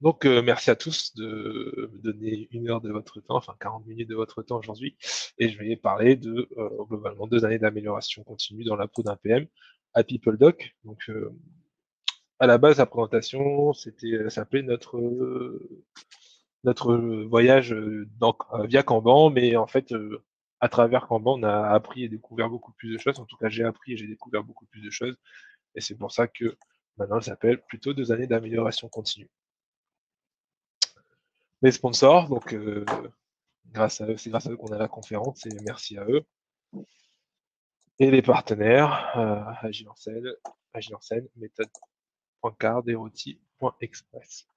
Donc, merci à tous de me donner 1 heure de votre temps, enfin 40 minutes de votre temps aujourd'hui, et je vais parler de, globalement 2 années d'amélioration continue dans la peau d'un PM à PeopleDoc. Donc, à la base, la présentation, ça s'appelait notre voyage, via Kanban, mais en fait, à travers Kanban, on a appris et découvert beaucoup plus de choses. En tout cas, j'ai appris et j'ai découvert beaucoup plus de choses, et c'est pour ça que maintenant, elle s'appelle plutôt 2 années d'amélioration continue. Les sponsors, donc grâce à eux, c'est grâce à eux qu'on a la conférence, et merci à eux. Et les partenaires, Agile en scène, méthode.card et roti.express.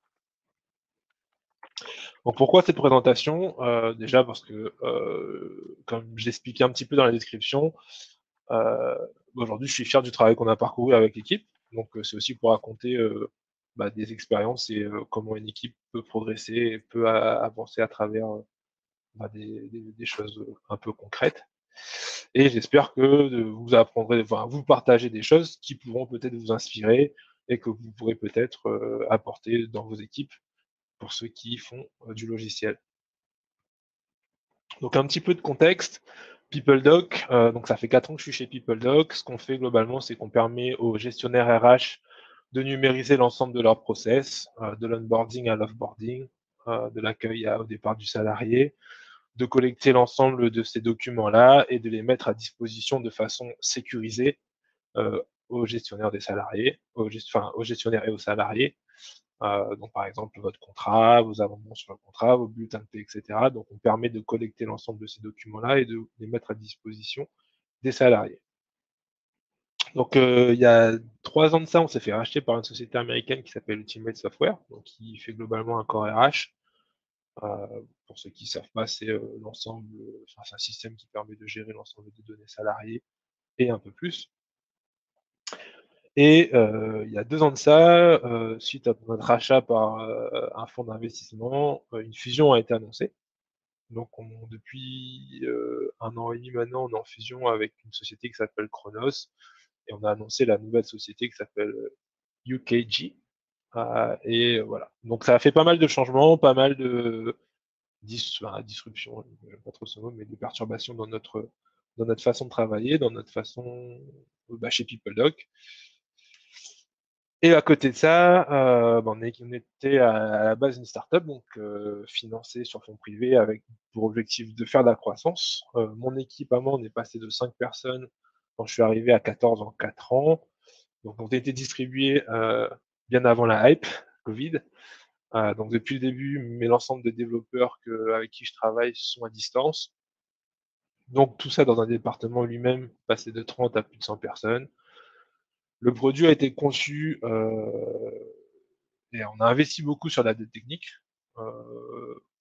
Donc pourquoi cette présentation? Déjà parce que, comme je l'expliquais un petit peu dans la description, euh, aujourd'hui je suis fier du travail qu'on a parcouru avec l'équipe. Donc c'est aussi pour raconter des expériences et comment une équipe peut progresser et peut avancer à travers des choses un peu concrètes. Et j'espère que vous apprendrez, enfin, vous partagez des choses qui pourront peut-être vous inspirer et que vous pourrez peut-être apporter dans vos équipes pour ceux qui font du logiciel. Donc un petit peu de contexte. PeopleDoc, donc ça fait 4 ans que je suis chez PeopleDoc. Ce qu'on fait globalement, c'est qu'on permet aux gestionnaires RH de numériser l'ensemble de leur process, de l'onboarding à l'offboarding, de l'accueil au départ du salarié, de collecter l'ensemble de ces documents-là et de les mettre à disposition de façon sécurisée aux gestionnaires des salariés, aux gestionnaires et aux salariés. Donc par exemple votre contrat, vos amendements sur le contrat, vos bulletins de paie, etc. Donc on permet de collecter l'ensemble de ces documents-là et de les mettre à disposition des salariés. Donc il y a 3 ans de ça, on s'est fait racheter par une société américaine qui s'appelle Ultimate Software, donc qui fait globalement un core RH. Pour ceux qui ne savent pas, c'est l'ensemble, c'est un système qui permet de gérer l'ensemble des données salariées et un peu plus. Et il y a 2 ans de ça, suite à notre rachat par un fonds d'investissement, une fusion a été annoncée. Donc depuis 1 an et demi maintenant, on est en fusion avec une société qui s'appelle Chronos, et on a annoncé la nouvelle société qui s'appelle UKG. Et voilà. Donc ça a fait pas mal de changements, pas mal de disruption, j'aime pas trop ce mot, mais de perturbations dans notre façon de travailler, dans notre façon chez PeopleDoc. Et à côté de ça, on était à la base une startup, donc financée sur fonds privés avec pour objectif de faire de la croissance. Mon équipe à moi, on est passé de 5 personnes quand je suis arrivé à 14 en 4 ans. Donc on a été distribués bien avant la hype Covid. Donc depuis le début, mais l'ensemble des développeurs avec qui je travaille sont à distance. Donc tout ça dans un département lui-même, passé de 30 à plus de 100 personnes. Le produit a été conçu et on a investi beaucoup sur la dette technique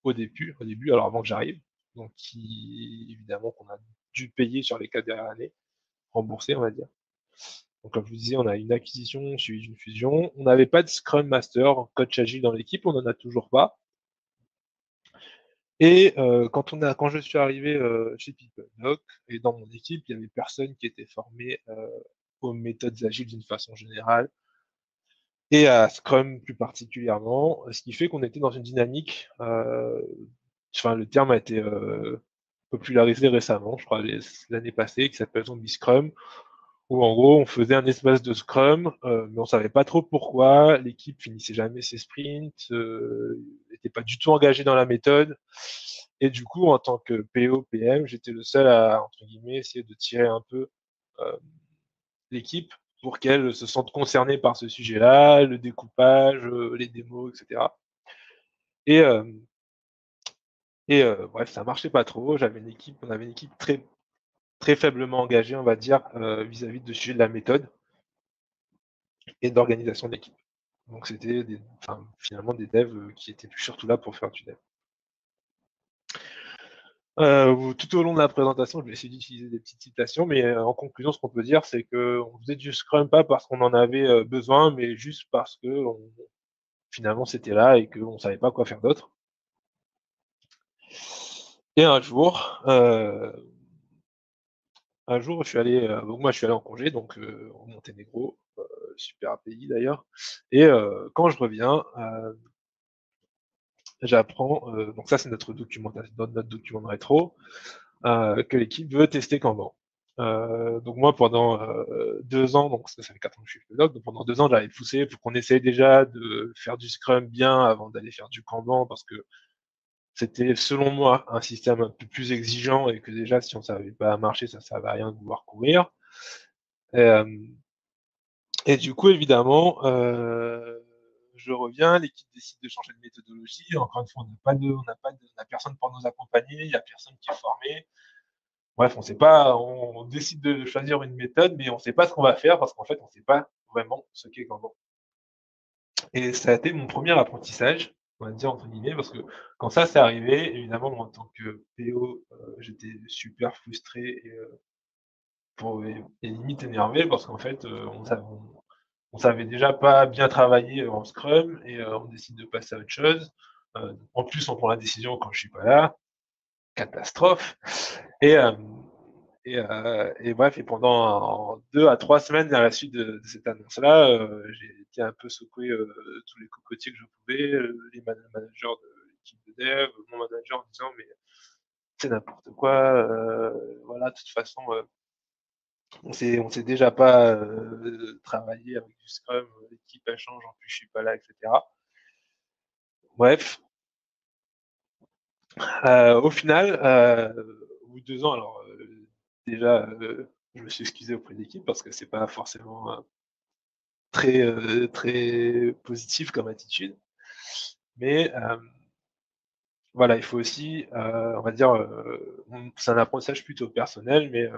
au début, alors avant que j'arrive, donc évidemment qu'on a dû payer sur les 4 dernières années, rembourser on va dire. Donc comme je vous disais, on a une acquisition suivie d'une fusion. On n'avait pas de Scrum Master, coach agile dans l'équipe, on n'en a toujours pas. Et quand je suis arrivé chez PeopleDoc et dans mon équipe, il y avait personne qui était formé aux méthodes agiles d'une façon générale et à Scrum plus particulièrement, ce qui fait qu'on était dans une dynamique, le terme a été popularisé récemment, je crois l'année passée, qui s'appelle Zombie Scrum, où en gros on faisait un espace de Scrum, mais on savait pas trop pourquoi, l'équipe finissait jamais ses sprints, n'était pas du tout engagée dans la méthode, et du coup en tant que PO, PM, j'étais le seul à, entre guillemets, essayer de tirer un peu l'équipe pour qu'elle se sente concernée par ce sujet-là, le découpage, les démos, etc. Et, bref, ça marchait pas trop. On avait une équipe très, très faiblement engagée, on va dire, vis-à-vis de sujet de la méthode et d'organisation de l'équipe. Donc c'était finalement des devs qui étaient surtout là pour faire du dev. Tout au long de la présentation, je vais essayer d'utiliser des petites citations, mais en conclusion, ce qu'on peut dire, c'est qu'on faisait du Scrum pas parce qu'on en avait besoin, mais juste parce que finalement c'était là et qu'on savait pas quoi faire d'autre. Et un jour, je suis allé, donc moi je suis allé en congé, donc au Monténégro, super pays d'ailleurs. Et quand je reviens, j'apprends, donc ça c'est notre documentation dans notre document de rétro, que l'équipe veut tester Kanban. Donc moi pendant, 2 ans, donc ça fait 4 ans que je suis Flodoc, donc pendant 2 ans j'avais poussé pour qu'on essaye déjà de faire du Scrum bien avant d'aller faire du Kanban parce que c'était selon moi un système un peu plus exigeant et que déjà si on savait pas marcher, ça servait à rien de vouloir courir. Hem Et du coup évidemment, je reviens, l'équipe décide de changer de méthodologie. Encore une fois, on n'a personne pour nous accompagner, il y a personne qui est formé. Bref, on sait pas, on décide de choisir une méthode, mais on sait pas ce qu'on va faire parce qu'en fait, on sait pas vraiment ce qu'est Kanban. Et ça a été mon premier apprentissage, on va dire entre guillemets, parce que quand ça s'est arrivé, évidemment, moi en tant que PO, j'étais super frustré et limite énervé parce qu'en fait, on savait déjà pas bien travailler en Scrum et on décide de passer à autre chose. En plus, on prend la décision quand je suis pas là, catastrophe. Et hem et bref, et pendant 2 à 3 semaines à la suite de cette annonce-là, j'ai été un peu secoué, tous les cocotiers que je pouvais, les managers de l'équipe de dev, mon manager en disant: «Mais c'est n'importe quoi, voilà, de toute façon, on sait déjà pas, travailler avec du Scrum, l'équipe elle change, en plus je suis pas là» et cetera. Bref, au final, au bout de 2 ans, alors, déjà, je me suis excusé auprès de l'équipe parce que c'est pas forcément, très positif comme attitude. Mais, voilà, il faut aussi, on va dire, c'est un apprentissage plutôt personnel, mais,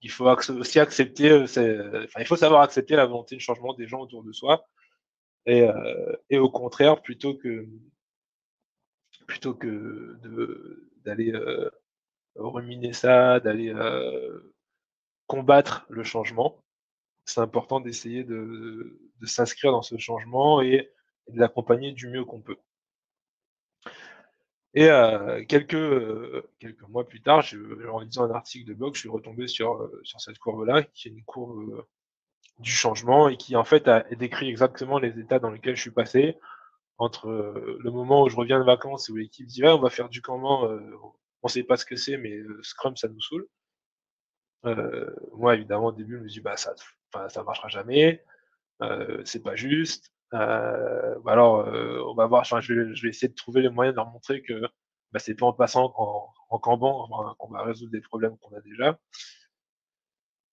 il faut aussi accepter, enfin, il faut savoir accepter la volonté de changement des gens autour de soi et au contraire, plutôt que d'aller, ruminer ça, d'aller, combattre le changement, c'est important d'essayer de s'inscrire dans ce changement et de l'accompagner du mieux qu'on peut. Et quelques mois plus tard, en lisant un article de blog, je suis retombé sur cette courbe-là, qui est une courbe, du changement et qui, en fait, a décrit exactement les états dans lesquels je suis passé entre, le moment où je reviens de vacances et où l'équipe dit: «Ouais, on va faire du Kanban, on sait pas ce que c'est, mais Scrum, ça nous saoule». Moi, évidemment, au début, je me dis: «Bah, enfin, ça marchera jamais, c'est pas juste, bah, alors, on va voir, enfin, je vais essayer de trouver les moyens de leur montrer que, bah, c'est pas en passant en Kanban, enfin, qu'on va résoudre des problèmes qu'on a déjà».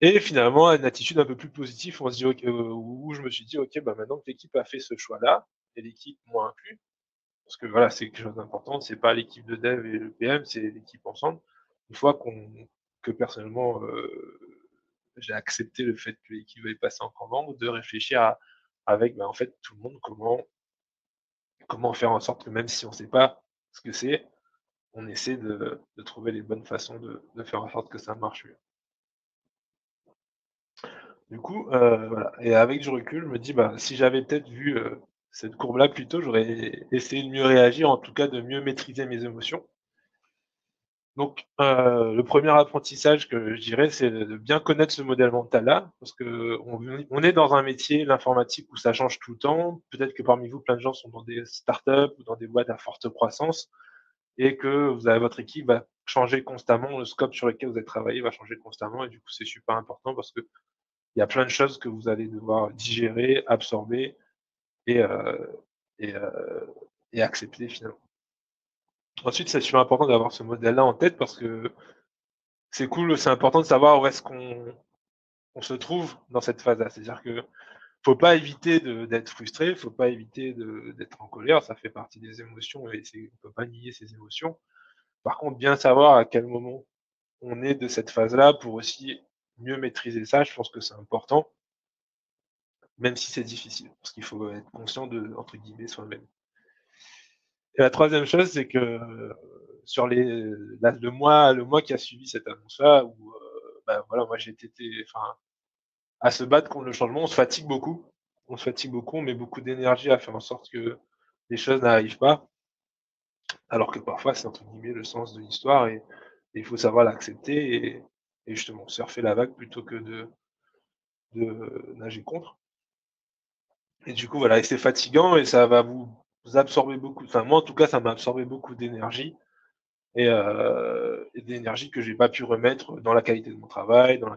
Et finalement, une attitude un peu plus positive, on se dit: «OK», où je me suis dit: «OK, bah, maintenant que l'équipe a fait ce choix-là» et l'équipe, moi inclus, parce que voilà, c'est quelque chose d'important, c'est pas l'équipe de dev et le PM, c'est l'équipe ensemble. Une fois que personnellement, j'ai accepté le fait que l'équipe veuille passer en Kanban, de réfléchir avec, bah, en fait, tout le monde, comment faire en sorte que même si on sait pas ce que c'est, on essaie de trouver les bonnes façons de faire en sorte que ça marche mieux. Du coup, voilà, et avec du recul, je me dis: «Bah, si j'avais peut-être vu, cette courbe-là plus tôt, j'aurais essayé de mieux réagir, en tout cas de mieux maîtriser mes émotions». Donc, le premier apprentissage que je dirais, c'est de bien connaître ce modèle mental-là, parce qu'on est dans un métier, l'informatique, où ça change tout le temps. Peut-être que parmi vous, plein de gens sont dans des startups ou dans des boîtes à forte croissance et que votre équipe va changer constamment, le scope sur lequel vous allez travailler va changer constamment et du coup, c'est super important parce qu'il y a plein de choses que vous allez devoir digérer, absorber et et heu et accepter finalement. Ensuite, c'est super important d'avoir ce modèle-là en tête parce que c'est important de savoir où est-ce qu'on se trouve dans cette phase-là. C'est-à-dire que faut pas éviter d'être frustré, faut pas éviter d'être en colère, ça fait partie des émotions et on peut pas nier ces émotions. Par contre, bien savoir à quel moment on est de cette phase-là pour aussi mieux maîtriser ça, je pense que c'est important, même si c'est difficile, parce qu'il faut être conscient de, entre guillemets, «soi-même». Et la troisième chose, c'est que, sur le mois qui a suivi cette annonce-là où, bah, voilà, moi j'ai été enfin, à se battre contre le changement, on se fatigue beaucoup. On se fatigue beaucoup, on met beaucoup d'énergie à faire en sorte que les choses n'arrivent pas, alors que parfois c'est entre guillemets «le sens de l'histoire» et il faut savoir l'accepter et justement surfer la vague plutôt que de nager contre. Et du coup voilà, et c'est fatigant et ça va vous absorbé beaucoup, enfin moi en tout cas ça m'a absorbé beaucoup d'énergie et d'énergie que j'ai pas pu remettre dans la qualité de mon travail, dans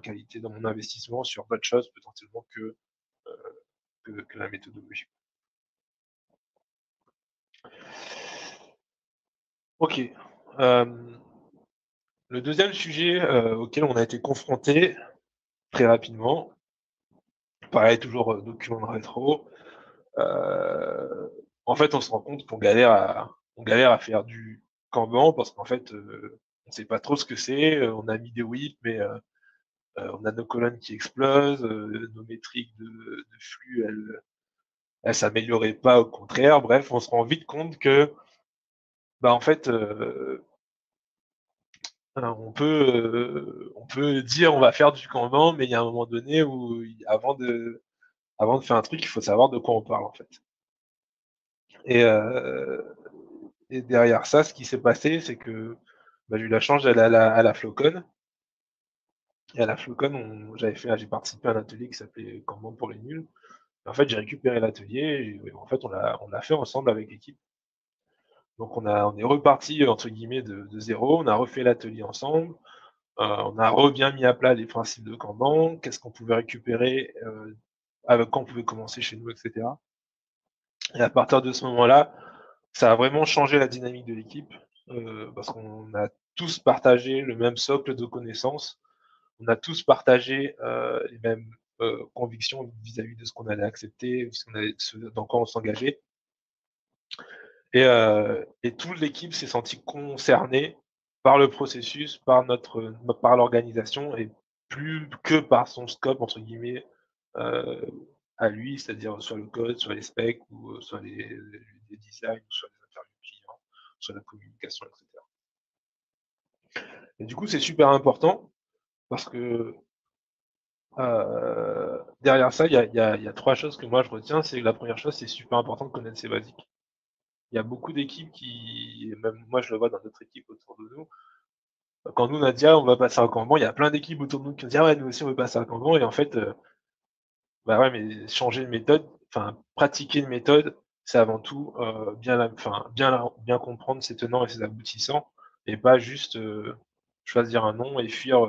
mon investissement sur d'autres choses potentiellement que la méthodologie. OK. Hem, le deuxième sujet, auquel on a été confronté très rapidement, pareil toujours, document de rétro, heu, en fait, on se rend compte qu'on galère à faire du Kanban parce qu'en fait, on sait pas trop ce que c'est, on a mis des WIP mais on a nos colonnes qui explosent, nos métriques de flux, elles s'amélioraient pas, au contraire. Bref, on se rend vite compte que, bah, en fait, on peut dire: «On va faire du Kanban», mais il y a un moment donné où avant de faire un truc, il faut savoir de quoi on parle, en fait. Et heu et derrière ça, ce qui s'est passé, c'est que, bah, j'ai eu la chance d'aller à la Flocon et à la Flocon, j'ai participé à un atelier qui s'appelait Kanban pour les nuls. En fait, j'ai récupéré l'atelier et en fait, on l'a fait ensemble avec l'équipe. Donc on est reparti entre guillemets de 0, on a refait l'atelier ensemble, on a bien mis à plat les principes de Kanban, qu'est-ce qu'on pouvait récupérer, avec quoi on pouvait commencer chez nous et cetera. Et à partir de ce moment-là, ça a vraiment changé la dynamique de l'équipe, parce qu'on a tous partagé le même socle de connaissances. On a tous partagé, les mêmes, convictions vis-à-vis de ce qu'on allait accepter, ce dans quoi on s'engageait. Et toute l'équipe s'est sentie concernée par le processus, par l'organisation et plus que par son «scope» entre guillemets, heu, à lui, c'est-à-dire soit le code, soit les specs ou, soit les designs, soit les interviews clients, soit la communication et cetera. Et du coup, c'est super important parce que, derrière ça, il y a 3 choses que moi je retiens. C'est la première chose, c'est super important de connaître ses basiques. Il y a beaucoup d'équipes qui, et même moi je le vois dans d'autres équipes autour de nous, quand nous on a dit: «Ah, on va passer à Kanban», il y a plein d'équipes autour de nous qui ont dit: «Ah ouais, nous aussi on veut passer à Kanban», et en fait, bah ouais, mais changer de méthode, enfin pratiquer une méthode, c'est avant tout, bien comprendre ses tenants et ses aboutissants et pas juste, choisir un nom et fuir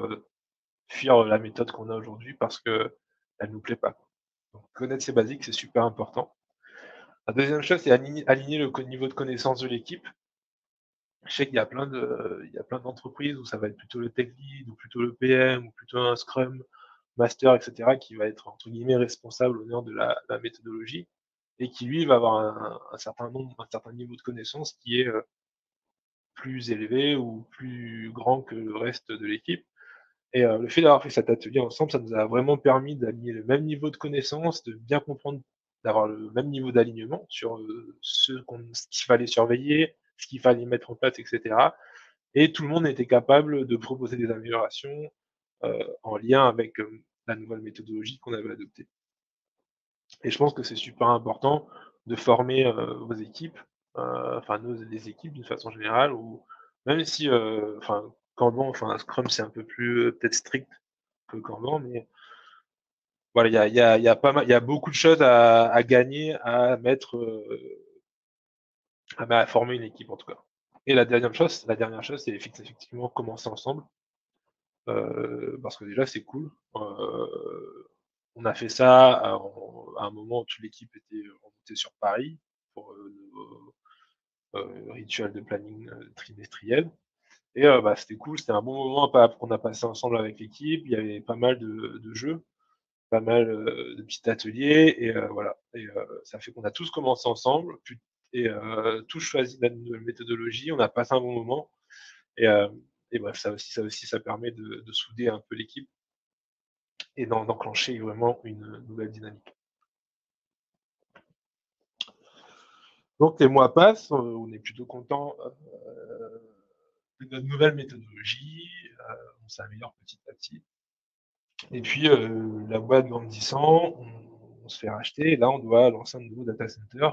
la méthode qu'on a aujourd'hui parce qu'elle nous plaît pas. Donc connaître ses basiques, c'est super important. La deuxième chose, c'est aligner le niveau de connaissance de l'équipe. Je sais qu'il y a il y a plein d'entreprises où ça va être plutôt le tech lead ou plutôt le PM ou plutôt un scrum master et cetera qui va être entre guillemets «responsable» honneur de la méthodologie et qui lui va avoir un certain niveau de connaissance qui est, plus élevé ou plus grand que le reste de l'équipe. Et le fait d'avoir fait cet atelier ensemble, ça nous a vraiment permis d'aligner le même niveau de connaissance, de bien comprendre, d'avoir le même niveau d'alignement sur, ce qu'il fallait surveiller, ce qu'il fallait mettre en place et cetera. Et tout le monde était capable de proposer des améliorations, en lien avec, la nouvelle méthodologie qu'on avait adoptée. Et je pense que c'est super important de former, vos équipes, enfin les équipes d'une façon générale ou même si, Kanban, Scrum, c'est un peu plus, peut-être strict que Kanban, mais voilà, il y a pas mal il y a beaucoup de choses à gagner à mettre, à former une équipe en tout cas. Et la dernière chose, c'est effectivement commencer ensemble. Parce que déjà c'est cool. On a fait ça à un moment où toute l'équipe était remontée sur Paris pour, nos, rituels de planning, trimestriel. Et bah, c'était cool, c'était un bon moment qu'on a passé ensemble avec l'équipe. Il y avait pas mal de jeux, pas mal, de petits ateliers et voilà. Et ça fait qu'on a tous commencé ensemble, et tous choisi la nouvelle méthodologie. On a passé un bon moment et bref, ça permet de souder un peu l'équipe et d'enclencher vraiment une nouvelle dynamique. Donc les mois passent, on est plutôt content, de notre nouvelle méthodologie, on s'améliore petit à petit et puis, la boîte grandissant, on se fait racheter et là on doit lancer un nouveau data center,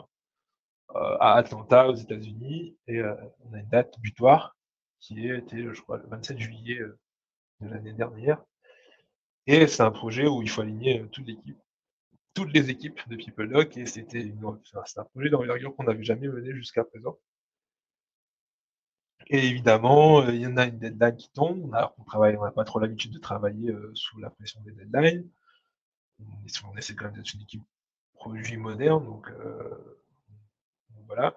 à Atlanta aux États-Unis et on a une date butoir qui était, je crois, le 27 juillet, de l'année dernière. Et c'est un projet où il faut aligner, toute l'équipe. toutes les équipes de PeopleDoc et c'est un projet d'envergure qu'on n'avait jamais mené jusqu'à présent. Et évidemment, il y en a une deadline qui tombe, on n'a pas trop l'habitude de travailler, sous la pression des deadlines. On essaie quand même d'être une équipe produit moderne, donc voilà.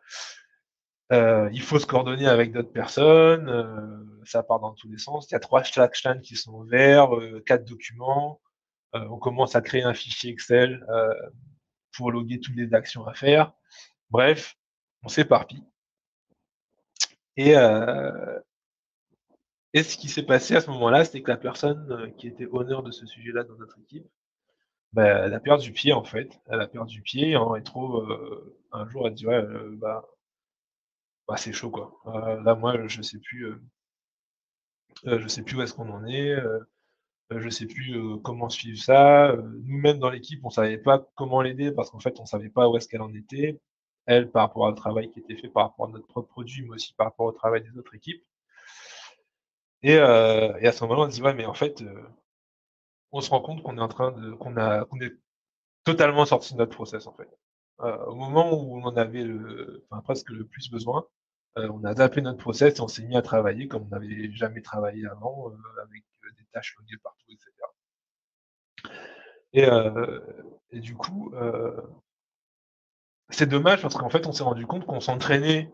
Il faut se coordonner avec d'autres personnes, ça part dans tous les sens. Il y a 3 Slack qui sont ouverts, 4 documents. On commence à créer un fichier Excel, pour loguer toutes les actions à faire. Bref, on s'éparpille et heu et ce qui s'est passé à ce moment-là, c'est que la personne, qui était owner de ce sujet-là dans notre équipe, bah, elle a perdu pied, en fait. Elle a perdu pied en rétro, un jour, elle dit: «Ouais, bah, c'est chaud, quoi. Là, moi, je sais plus où est-ce qu'on en est, je sais plus, comment suivre ça». Nous-mêmes dans l'équipe, on savait pas comment l'aider parce qu'en fait, on savait pas où est-ce qu'elle en était. Elle, par rapport au travail qui était fait par rapport à notre propre produit, mais aussi par rapport au travail des autres équipes et à ce moment-là, on se dit: «Ouais, mais en fait, on se rend compte qu'on est en train de qu'on est totalement sorti de notre process, en fait». Au moment où on en avait presque le plus besoin, on a zappé notre process et on s'est mis à travailler comme on n'avait jamais travaillé avant, avec, des tâches loguées partout et cetera. Et heu et du coup, c'est dommage parce qu'en fait, on s'est rendu compte qu'on s'entraînait,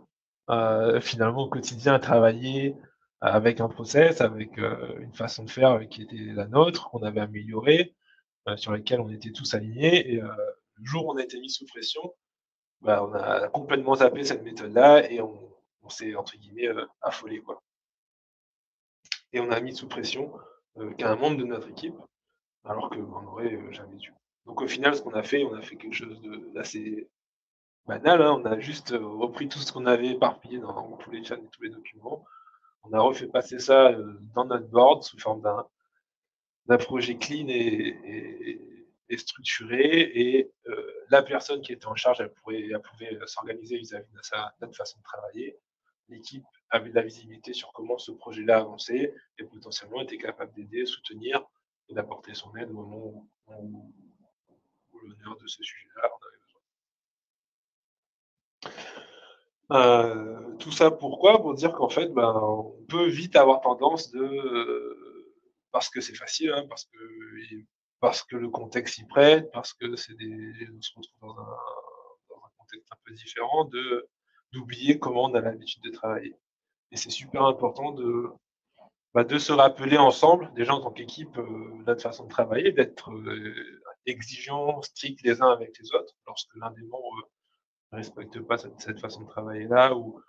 finalement au quotidien à travailler avec un process, avec, une façon de faire, qui était la nôtre, qu'on avait améliorée, sur lesquelles on était tous alignés le jour où on a été mis sous pression, bah, on a complètement zappé cette méthode-là et on s'est entre guillemets, «affolé» quoi et on a mis sous pression, qu'un membre de notre équipe alors qu'on aurait, jamais dû. Donc au final, ce qu'on a fait, on a fait quelque chose d'assez banal, hein. On a juste, repris tout ce qu'on avait éparpillé dans tous les chats et tous les documents. On a refait passer ça, dans notre board sous forme d'un projet clean et structuré la personne qui était en charge, elle pouvait, s'organiser vis-à-vis de notre façon de travailler. L'équipe avait de la visibilité sur comment ce projet-là avançait et potentiellement était capable d'aider, soutenir et d'apporter son aide au moment où l'honneur de ce sujet-là en avait tout ça pourquoi? Pour dire qu'en fait, ben, on peut vite avoir tendance parce que c'est facile, hein, parce que le contexte s'y prête, parce que on se retrouve dans un contexte un peu différent d'oublier comment on a l'habitude de travailler et c'est super important de se rappeler ensemble, déjà en tant qu'équipe, notre façon de travailler, d'être, exigeants, stricts les uns avec les autres lorsque l'un des membres, ne respecte pas cette façon de travailler-là ou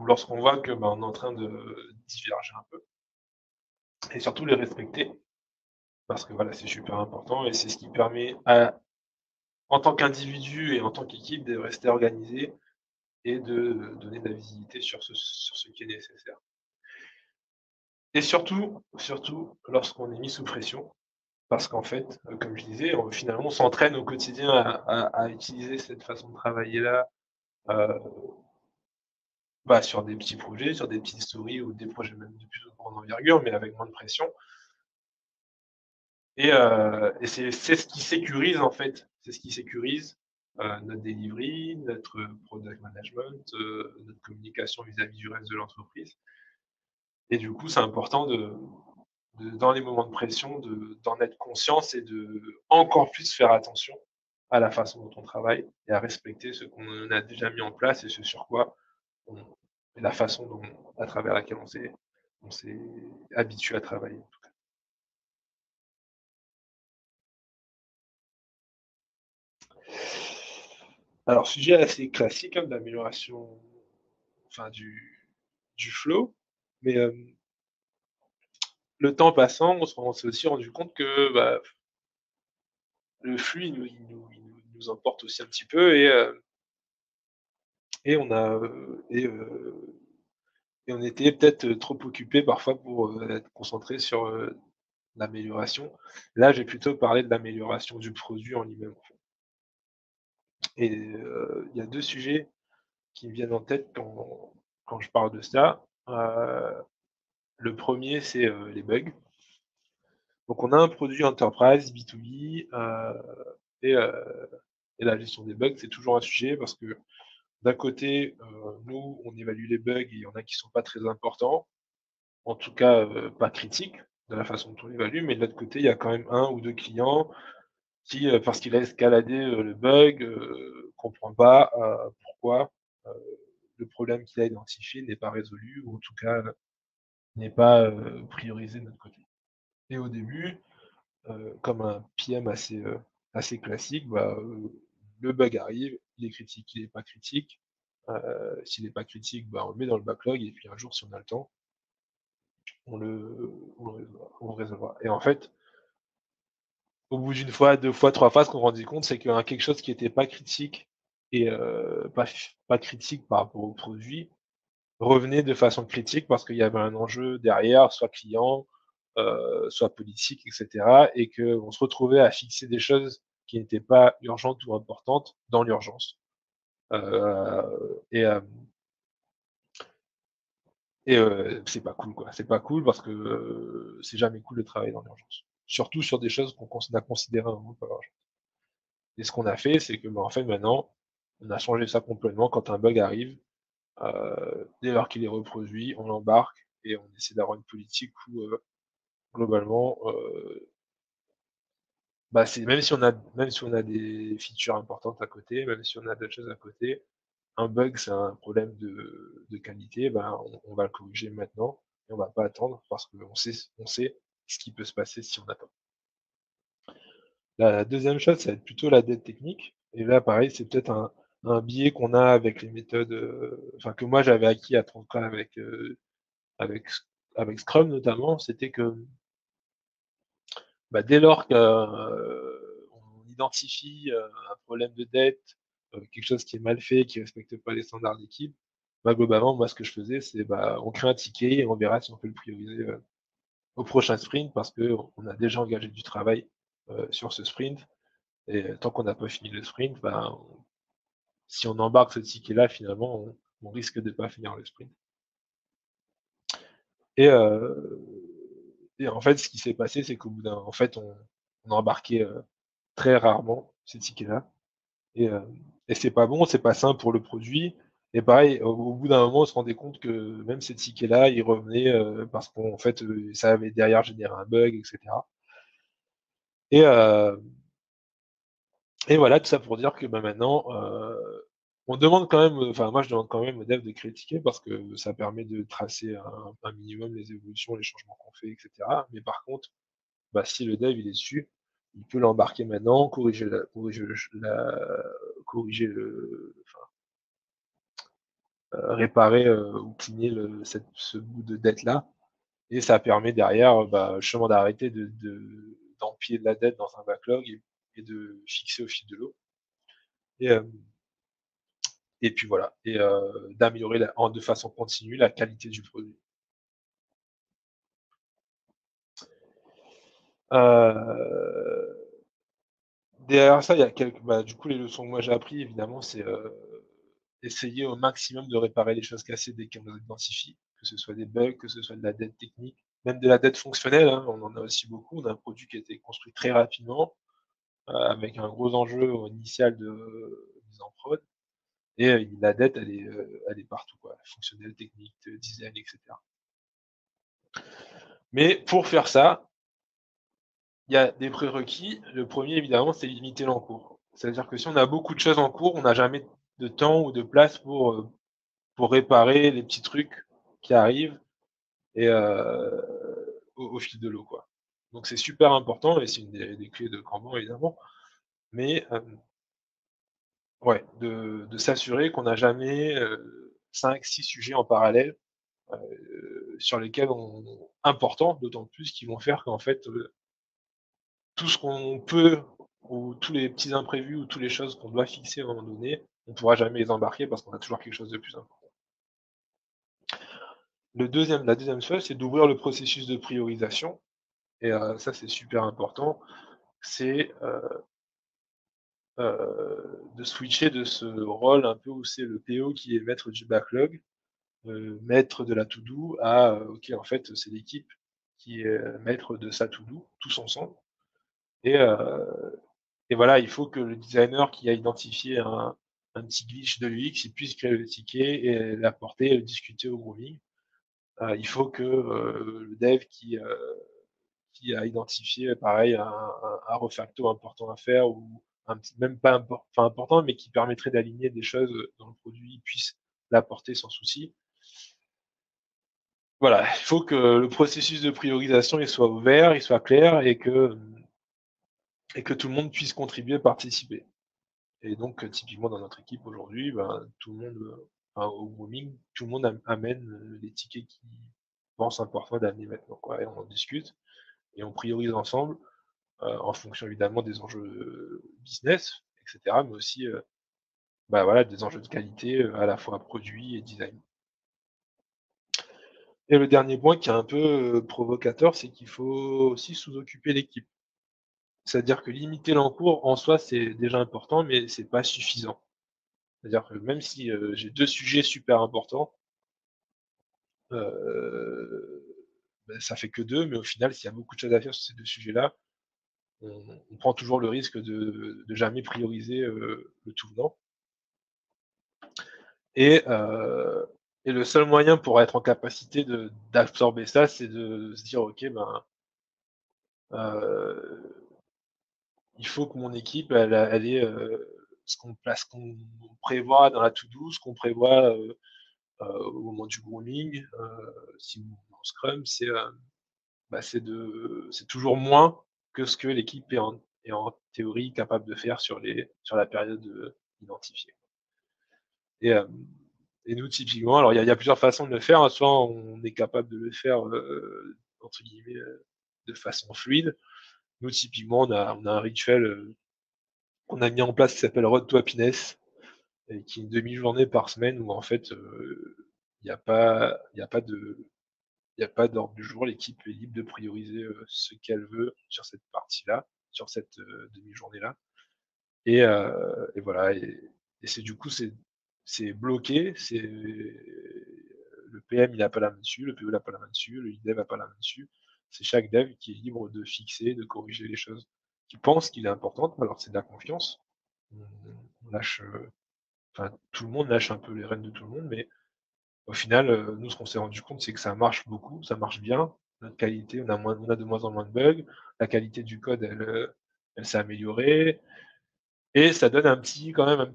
lorsqu'on voit que, ben, on est en train de diverger un peu et surtout les respecter parce que voilà, c'est super important et c'est ce qui permet en tant qu'individu et en tant qu'équipe de rester organisé et de donner de la visibilité sur ce qui est nécessaire et surtout lorsqu'on est mis sous pression parce qu'en fait, comme je disais, finalement, on s'entraîne au quotidien à utiliser cette façon de travailler-là, heu, bah, sur des petits projets, sur des petites stories ou des projets même de plus grande envergure mais avec moins de pression. Et c'est ce qui sécurise, en fait, c'est ce qui sécurise, notre delivery, notre product management, notre communication vis-à-vis du reste de l'entreprise et du coup, c'est important de dans les moments de pression, d'en être conscience et de encore plus faire attention à la façon dont on travaille et à respecter ce qu'on a déjà mis en place et ce sur quoi on et la façon dont à travers laquelle on s'est habitué à travailler. Alors, sujet assez classique, hein, de l'amélioration, enfin du flow, mais le temps passant, on s'est aussi rendu compte que, bah, le flux, il nous emporte aussi un petit peu et on a, et on était peut-être, trop occupés parfois pour, être concentrés sur, l'amélioration. Là, j'ai plutôt parlé de l'amélioration du produit en lui-même, en fait et il y a 2 sujets qui me viennent en tête quand je parle de ça. Le premier c'est, les bugs. Donc on a un produit enterprise B2B, et heu et la gestion des bugs, c'est toujours un sujet parce que d'un côté, nous, on évalue les bugs et il y en a qui sont pas très importants, en tout cas, pas critiques de la façon dont on évalue, mais de l'autre côté, il y a quand même un ou 2 clients qui, parce qu'il a escaladé, le bug, comprend pas, pourquoi, heu, le problème qu'il a identifié n'est pas résolu ou en tout cas, n'est pas, priorisé de notre côté. Et au début, comme un PM assez classique, bah, le bug arrive, il est critique, il est pas critique. S'il est pas critique, bah, on le met dans le backlog et puis un jour, si on a le temps, on le résolvera. Et en fait, au bout d'une fois, 2 fois, 3 fois, ce qu'on s'est rendu compte, c'est que, quelque chose qui était pas critique et pas critique par rapport au produit, revenait de façon critique parce qu'il y avait un enjeu derrière, soit client, soit politique et cetera, et qu'on se retrouvait à fixer des choses qui n'étaient pas urgentes ou importantes dans l'urgence. Et hem c'est pas cool, quoi. C'est pas cool parce que, c'est jamais cool de travailler dans l'urgence. Surtout sur des choses qu'on a considérées un moment pas urgentes. Et ce qu'on a fait, c'est que, bah, en fait, maintenant, on a changé ça complètement. Quand un bug arrive, dès lors qu'il est reproduit, on l'embarque et on essaie d'avoir une politique où, globalement, bah, c'est même si on a des features importantes à côté, même si on a d'autres choses à côté, un bug, c'est un problème de qualité, ben, on va le corriger maintenant et on va pas attendre parce qu'on sait ce qui peut se passer si on attend. La deuxième chose, ça va être plutôt la dette technique et là, pareil, c'est peut-être un biais qu'on a avec les méthodes, enfin que moi j'avais acquis à 30 ans avec avec Scrum notamment, c'était que, bah, dès lors qu'on identifie, un problème de dette, quelque chose qui est mal fait, qui respecte pas les standards d'équipe, bah, globalement, moi, ce que je faisais, c'est, bah, on crée un ticket et on verra si on peut le prioriser, au prochain sprint parce qu'on a déjà engagé du travail, sur ce sprint et tant qu'on n'a pas fini le sprint, ben, si on embarque ce ticket-là, finalement, on risque de pas finir le sprint. Et en fait, ce qui s'est passé, c'est qu'au bout d'un en fait, on a embarqué, très rarement ces tickets-là et c'est pas bon, c'est pas sain pour le produit et pareil, au bout d'un moment, on se rendait compte que même ces tickets-là, ils revenaient, parce qu'en fait, ça avait derrière généré un bug et cetera. Et voilà, tout ça pour dire que, bah, maintenant, on demande quand même, enfin moi je demande quand même aux devs de critiquer parce que ça permet de tracer un minimum les évolutions, les changements qu'on fait et cetera. Mais par contre, bah, si le dev il est dessus, il peut l'embarquer maintenant, corriger le réparer, ou cleaner ce bout de dette-là et ça permet derrière, bah, justement d'arrêter d'empiler de la dette dans un backlog et de fixer au fil de l'eau et et puis voilà et d'améliorer de façon continue la qualité du produit. Heu, Derrière ça, il y a bah, du coup, les leçons que moi j'ai appris évidemment, c'est, essayer au maximum de réparer les choses cassées dès qu'on les identifie, que ce soit des bugs, que ce soit de la dette technique, même de la dette fonctionnelle, hein, on en a aussi beaucoup. On a un produit qui a été construit très rapidement, avec un gros enjeu initial de mise en prod et la dette elle est partout quoi, fonctionnelle, technique, design et cetera. Mais pour faire ça, il y a des prérequis. Le premier évidemment, c'est limiter l'encours. C'est-à-dire que si on a beaucoup de choses en cours, on n'a jamais de temps ou de place pour réparer les petits trucs qui arrivent et au fil de l'eau, quoi. Donc c'est super important et c'est une des clés de Kanban évidemment, mais ouais, de s'assurer qu'on n'a jamais, 5-6 sujets en parallèle, sur lesquels importants, d'autant plus, qui vont faire qu'en fait, tout ce qu'on peut ou tous les petits imprévus ou toutes les choses qu'on doit fixer à un moment donné, on ne pourra jamais les embarquer parce qu'on a toujours quelque chose de plus important. La deuxième chose, c'est d'ouvrir le processus de priorisation et ça, c'est super important. C'est, de switcher de ce rôle un peu où c'est le PO qui est maître du backlog, maître de la to do à, OK, en fait, c'est l'équipe qui est maître de sa to do, tous ensemble et Et voilà, il faut que le designer qui a identifié un petit glitch de l'UX, il puisse créer le ticket et l'apporter et le discuter au grooming. Il faut que le dev qui a identifié, pareil, un refacto important à faire ou un petit, même pas enfin, important, mais qui permettrait d'aligner des choses dans le produit, puisse l'apporter sans souci. Voilà, il faut que le processus de priorisation il soit ouvert, il soit clair et que tout le monde puisse contribuer, participer. Et donc, typiquement dans notre équipe aujourd'hui, ben, tout le monde, enfin, au grooming, tout le monde amène les tickets qu'il pense important d'amener maintenant, quoi. Et on en discute et on priorise ensemble en fonction évidemment des enjeux business, etc., mais aussi bah, voilà, des enjeux de qualité à la fois produit et design. Et le dernier point qui est un peu provocateur, c'est qu'il faut aussi sous-occuper l'équipe. C'est-à-dire que limiter l'encours, en soi, c'est déjà important, mais c'est pas suffisant. C'est-à-dire que même si j'ai 2 sujets super importants, bah, ça fait que 2, mais au final, s'il y a beaucoup de choses à faire sur ces 2 sujets-là, on prend toujours le risque de jamais prioriser le tout venant. Et, heu, et le seul moyen pour être en capacité d'absorber ça, c'est de se dire: «OK, ben, heu, il faut que mon équipe, elle ait, ce qu'on prévoit dans la to do, ce qu'on prévoit, au moment du grooming, si on est en scrum, c'est, bah, c'est toujours moins que ce que l'équipe est en théorie capable de faire sur la période, identifiée. Et et nous typiquement, alors il y a plusieurs façons de le faire, hein. Soit on est capable de le faire, entre guillemets, de façon fluide. Nous typiquement, on a un rituel, qu'on a mis en place qui s'appelle Road to Happiness et qui est une demi-journée par semaine où en fait, il y a pas de il y a pas d'ordre du jour. L'équipe est libre de prioriser, ce qu'elle veut sur cette partie-là, sur cette, demi-journée-là. Et voilà. Et c'est du coup, c'est bloqué, c'est le PM il a pas la main dessus, le PO n'a pas la main dessus, le lead dev a pas la main dessus. C'est chaque dev qui est libre de fixer, de corriger les choses qu'il pense qu'il est importantes. Alors c'est de la confiance. On on lâche, enfin tout le monde lâche un peu les rênes de tout le monde, mais au final, nous ce qu'on s'est rendu compte, c'est que ça marche beaucoup, ça marche bien. Notre qualité, on a de moins en moins de bugs. La qualité du code, elle s'est améliorée et ça donne quand même un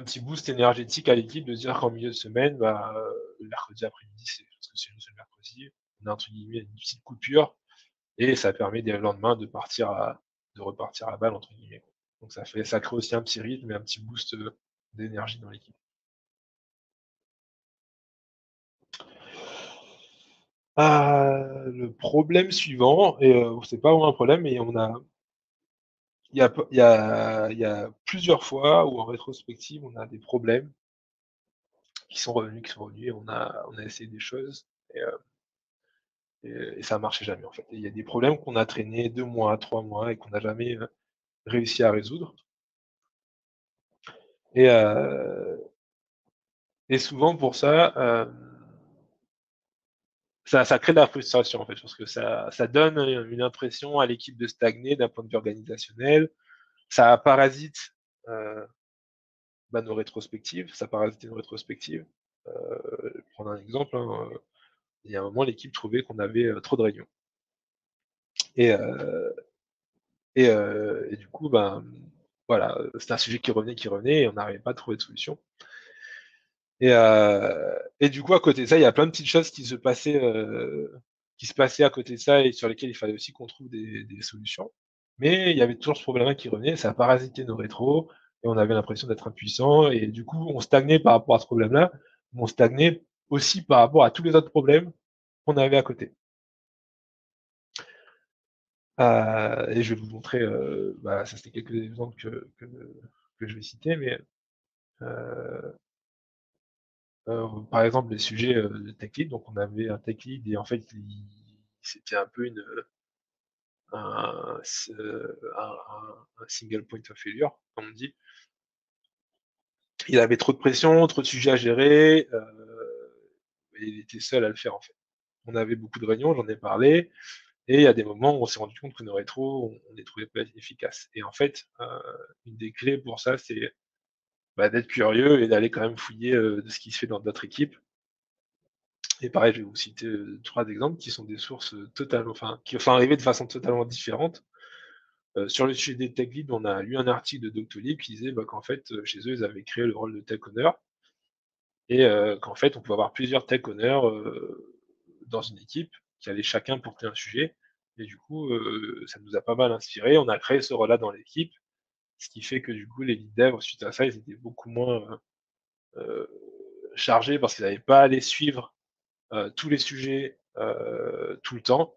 petit boost énergétique à l'équipe de se dire qu'en milieu de semaine, bah, le mercredi après-midi, c'est parce que c'est le mercredi, on a entre guillemets «une petite coupure» et ça permet dès le lendemain de repartir «à balle» entre guillemets. Donc ça crée aussi un petit rythme et un petit boost, d'énergie dans l'équipe. Le problème suivant et c'est pas vraiment un problème, mais il y a plusieurs fois où en rétrospective, on a des problèmes qui sont revenus et on a essayé des choses et et ça marchait jamais, en fait. Et il y a des problèmes qu'on a traînés 2 mois, 3 mois et qu'on n'a jamais, réussi à résoudre et souvent pour ça, ça crée de la frustration, en fait, parce que ça donne, une impression à l'équipe de stagner d'un point de vue organisationnel. Ça parasite, heu, bah, nos rétrospectives, ça parasite nos rétrospectives. Prendre un exemple, hein, il y a un moment, l'équipe trouvait qu'on avait, trop de réunions et et du coup, ben, voilà, c'était un sujet qui revenait et on n'arrivait pas à trouver de solution et du coup, à côté de ça, il y a plein de petites choses qui se passaient à côté de ça et sur lesquelles il fallait aussi qu'on trouve des solutions. Mais il y avait toujours ce problème-là qui revenait, ça parasitait nos rétros et on avait l'impression d'être impuissant et du coup, on stagnait par rapport à ce problème-là, mais on stagnait aussi par rapport à tous les autres problèmes qu'on avait à côté. Et je vais vous montrer, bah, ça c'était quelques exemples que je vais citer, mais heu par exemple, les sujets, de tech lead, donc on avait un tech lead et en fait, c'était un peu un single point of failure, comme on dit. Il avait trop de pression, trop de sujets à gérer, et il était seul à le faire, en fait. On avait beaucoup de réunions, j'en ai parlé et il y a des moments où on s'est rendu compte que nos rétros, on les trouvait pas efficaces et en fait, une des clés pour ça, c'est, bah, d'être curieux et d'aller quand même fouiller, de ce qui se fait dans d'autres équipes et pareil, je vais vous citer, 3 exemples qui sont des sources, totalement enfin, qui sont arrivées de façon totalement différente. Sur le sujet des tech leads, on a lu un article de Doctolib qui disait, bah, qu'en fait, chez eux, ils avaient créé le rôle de tech owner et qu'en fait, on pouvait avoir plusieurs tech owners, dans une équipe qui allaient chacun porter un sujet et du coup, ça nous a pas mal inspiré. On a créé ce rôle-là dans l'équipe, ce qui fait que du coup, les lead dev, suite à ça, ils étaient beaucoup moins, chargés parce qu'ils n'avaient pas à aller suivre, tous les sujets, tout le temps.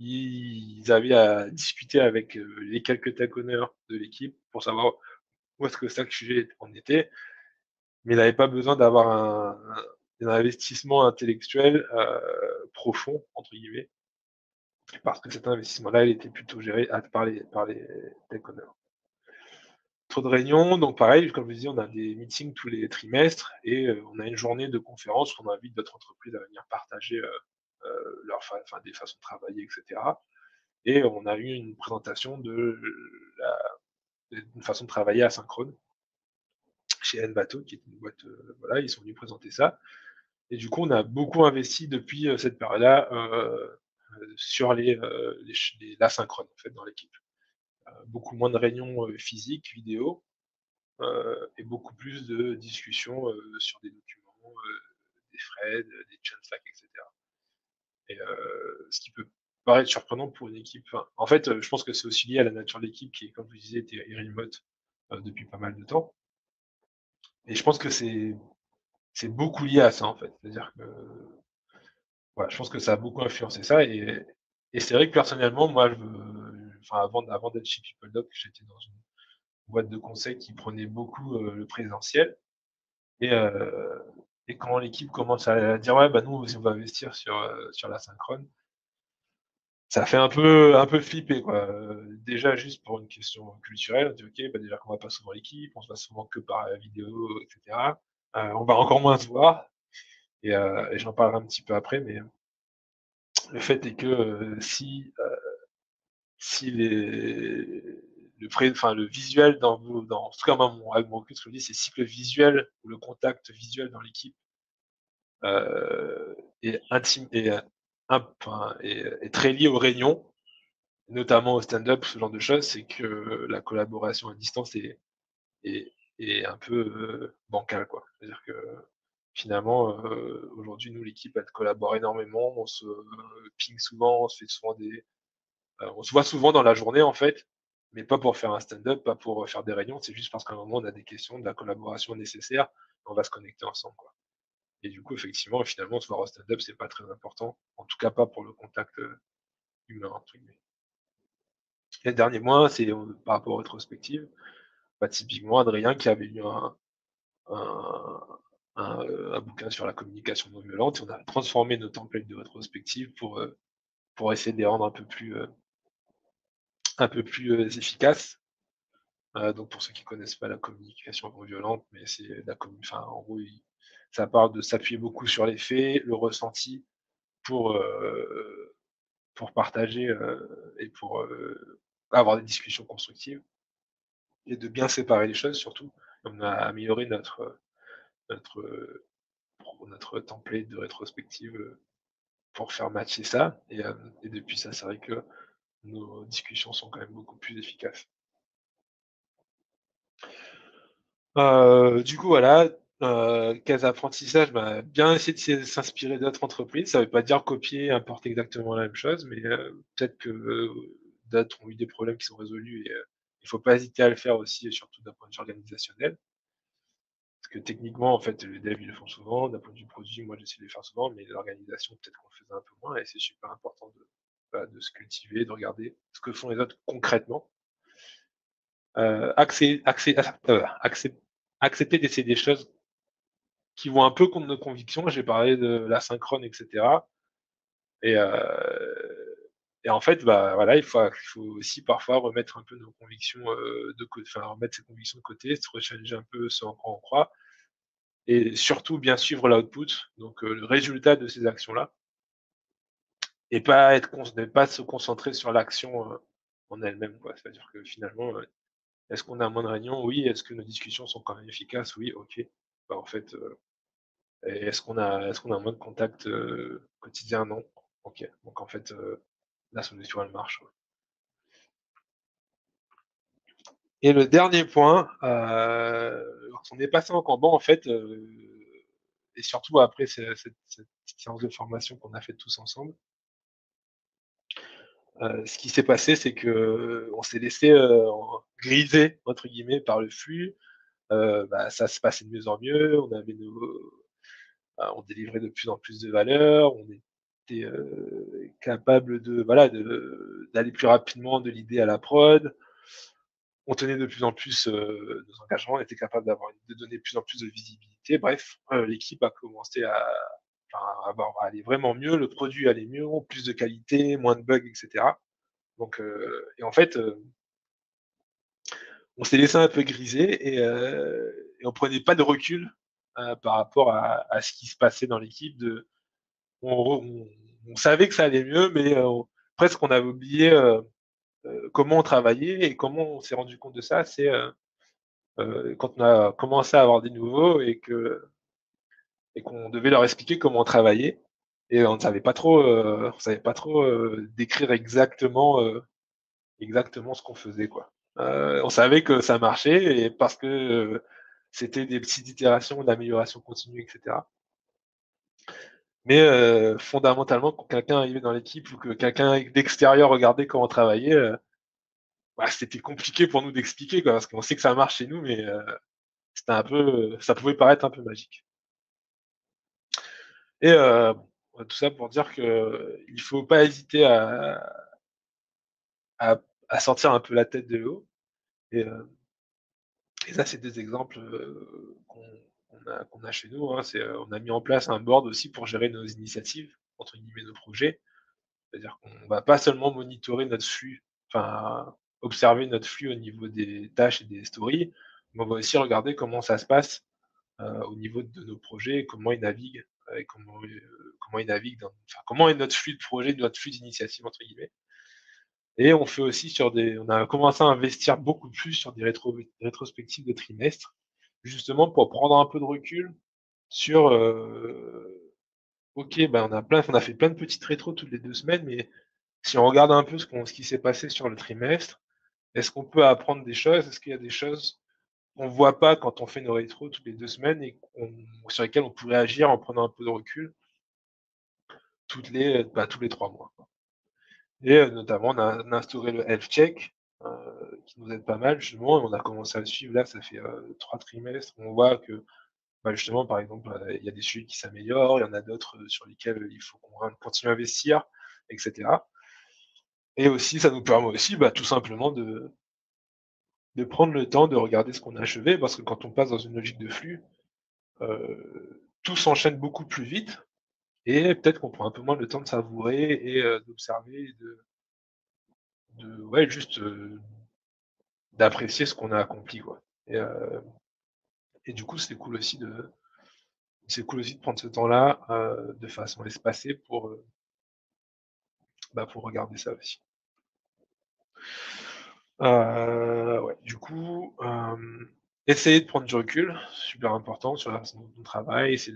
Ils avaient à discuter avec, les quelques tech owners de l'équipe pour savoir où est-ce que chaque sujet en était, mais il n'avait pas besoin d'avoir un investissement intellectuel, «profond» entre guillemets, parce que cet investissement-là, il était plutôt géré par les tech owners. Trop de réunions, donc pareil, comme je vous disais, on a des meetings tous les trimestres et on a une journée de conférence où on invite d'autres entreprises à venir partager, leur des façons de travailler et cetera et on a eu une présentation de la d'une façon de travailler asynchrone chez Envato, qui est une boîte, voilà, ils sont venus présenter ça et du coup, on a beaucoup investi depuis, cette période-là, sur l'asynchrone, en fait, dans l'équipe. Beaucoup moins de réunions, physiques, vidéo, et beaucoup plus de discussions, sur des documents, des threads, des chat Slack et cetera et ce qui peut paraître surprenant pour une équipe enfin, en fait, je pense que c'est aussi lié à la nature de l'équipe qui, comme je vous disais, était remote, depuis pas mal de temps et je pense que c'est beaucoup lié à ça, en fait. C'est-à-dire que, voilà, je pense que ça a beaucoup influencé ça et c'est vrai que personnellement, moi, enfin, avant d'être chez PeopleDoc, j'étais dans une boîte de conseil qui prenait beaucoup, le présentiel et heu et quand l'équipe commence à dire: «Ouais, bah, nous aussi, on va investir sur l'asynchrone», ça fait un peu flipper, quoi, déjà juste pour une question culturelle, on dit: «OK, bah, déjà qu'on va pas souvent à l'équipe, on se voit souvent que par, vidéo et cetera, on va encore moins se voir» et j'en parlerai un petit peu après, mais le fait est que, si le visuel en tout cas moi avec mon recul, ce que je me dis, c'est si le visuel ou le contact visuel dans l'équipe, est intime et enfin est très lié aux réunions, notamment au stand-up, ce genre de choses, c'est que la collaboration à distance est un peu, bancale, quoi. C'est-à-dire que finalement, aujourd'hui, nous, l'équipe, elle collabore énormément, on se ping souvent, on se fait souvent on se voit souvent dans la journée, en fait, mais pas pour faire un stand-up, pas pour, faire des réunions, c'est juste parce qu'à un moment, on a des questions, de la collaboration nécessaire, on va se connecter ensemble, quoi et du coup, effectivement, finalement, se voir au stand-up, c'est pas très important, en tout cas pas pour le contact, «humain» entre guillemets. Les derniers mois, c'est, par rapport aux rétrospectives, bah, typiquement Adrien qui avait lu un un bouquin sur la communication non violente et on a transformé nos templates de rétrospective pour essayer de les rendre un peu plus, efficaces. Donc pour ceux qui connaissent pas la communication non violente, mais c'est la enfin, en gros, ça parle de s'appuyer beaucoup sur les faits, le ressenti pour, heu, pour partager, et pour, avoir des discussions constructives et de bien séparer les choses surtout. On a amélioré notre, notre template de rétrospective, pour faire matcher ça et depuis ça, c'est vrai que nos discussions sont quand même beaucoup plus efficaces. Du coup, voilà, cas d'apprentissage, bah, bien essayer de s'inspirer d'autres entreprises. Ça veut pas dire copier, importer exactement la même chose, mais peut-être que, d'autres ont eu des problèmes qui sont résolus et il faut pas hésiter à le faire aussi et surtout d'un point de vue organisationnel. Parce que techniquement, en fait, les devs, ils le font souvent. D'un point de vue produit, moi, j'essaie de le faire souvent, mais l'organisation, peut-être qu'on le faisait un peu moins et c'est super important de se cultiver, de regarder ce que font les autres concrètement. Accé accé accep accepter d'essayer des choses qui vont un peu contre nos convictions. J'ai parlé de l'asynchrone et cetera et en fait, bah, voilà, il faut aussi parfois remettre un peu nos convictions, de côté, enfin, remettre ses convictions de côté, se rechallenger un peu ce en quoi on croit et surtout bien suivre l'output, donc le résultat de ces actions-là et pas être ne pas se concentrer sur l'action, en elle-même, quoi. C'est-à-dire que finalement, est-ce qu'on a moins de réunions? Oui. Est-ce que nos discussions sont quand même efficaces? Oui, OK. Bah, en fait, et est-ce qu'on a moins de contacts, quotidiens? Non. OK. Donc en fait, la solution elle marche, ouais. Et le dernier point, lorsqu'on est passé en Kanban en fait, et surtout après cette petite séance de formation qu'on a faite tous ensemble, ce qui s'est passé, c'est qu'on s'est laissé, «griser» entre guillemets par le flux. Bah, ça se passait de mieux en mieux, on délivrait de plus en plus de valeur, on était, capable de voilà, d'aller plus rapidement de l'idée à la prod. On tenait de plus en plus, nos engagements, on était capable de donner de plus en plus de visibilité. Bref, l'équipe a commencé à aller vraiment mieux, le produit allait mieux, plus de qualité, moins de bugs et cetera. Donc et en fait, on s'est laissé un peu griser et on prenait pas de recul, par rapport à ce qui se passait dans l'équipe de on savait que ça allait mieux, mais presque on avait oublié, comment on travaillait et comment on s'est rendu compte de ça, c'est, quand on a commencé à avoir des nouveaux et qu'on devait leur expliquer comment on travaillait et on savait pas trop, décrire exactement ce qu'on faisait, quoi. On savait que ça marchait et parce que, c'était des petites itérations d'amélioration continue et cetera. Mais fondamentalement, quand quelqu'un arrivait dans l'équipe ou que quelqu'un d'extérieur regardait comment on travaillait, bah, c'était compliqué pour nous d'expliquer, quoi, parce qu'on sait que ça marche chez nous, mais c'était un peu, ça pouvait paraître un peu magique. Et tout ça pour dire qu'il faut pas hésiter à sortir un peu la tête de l'eau et ça, c'est 2 exemples, qu'on a chez nous, hein. On a mis en place un board aussi pour gérer nos «initiatives», entre guillemets, nos projets. C'est-à-dire qu'on va pas seulement monitorer notre flux, enfin, observer notre flux au niveau des tâches et des stories, mais on va aussi regarder comment ça se passe, au niveau de nos projets, comment ils naviguent, et comment ils naviguent comment est notre flux de projet, notre flux «d'initiative» entre guillemets. Et on a commencé à investir beaucoup plus sur des rétrospectives de trimestre, justement pour prendre un peu de recul sur, OK, ben, on a fait plein de petites rétros toutes les 2 semaines, mais si on regarde un peu ce qui s'est passé sur le trimestre, est-ce qu'on peut apprendre des choses? Est-ce qu'il y a des choses qu'on voit pas quand on fait nos rétros toutes les 2 semaines et sur lesquelles on pourrait agir en prenant un peu de recul tous les 3 mois, quoi? Et notamment, on a instauré le health check, qui nous aide pas mal justement et on a commencé à le suivre là, ça fait, 3 trimestres. On voit que, bah, justement, par exemple, il y a des sujets qui s'améliorent, il y en a d'autres, sur lesquels il faut qu'on continue à investir et cetera. Et aussi, ça nous permet aussi, bah, tout simplement de prendre le temps de regarder ce qu'on a achevé parce que quand on passe dans une logique de flux, tout s'enchaîne beaucoup plus vite et peut-être qu'on prend un peu moins le temps de savourer et d'observer et ouais, juste, d'apprécier ce qu'on a accompli, quoi. Et du coup, c'est cool aussi de prendre ce temps-là, de façon espacée pour regarder ça aussi. Ouais, du coup, essayer de prendre du recul, super important sur la façon dont on travaille, essayer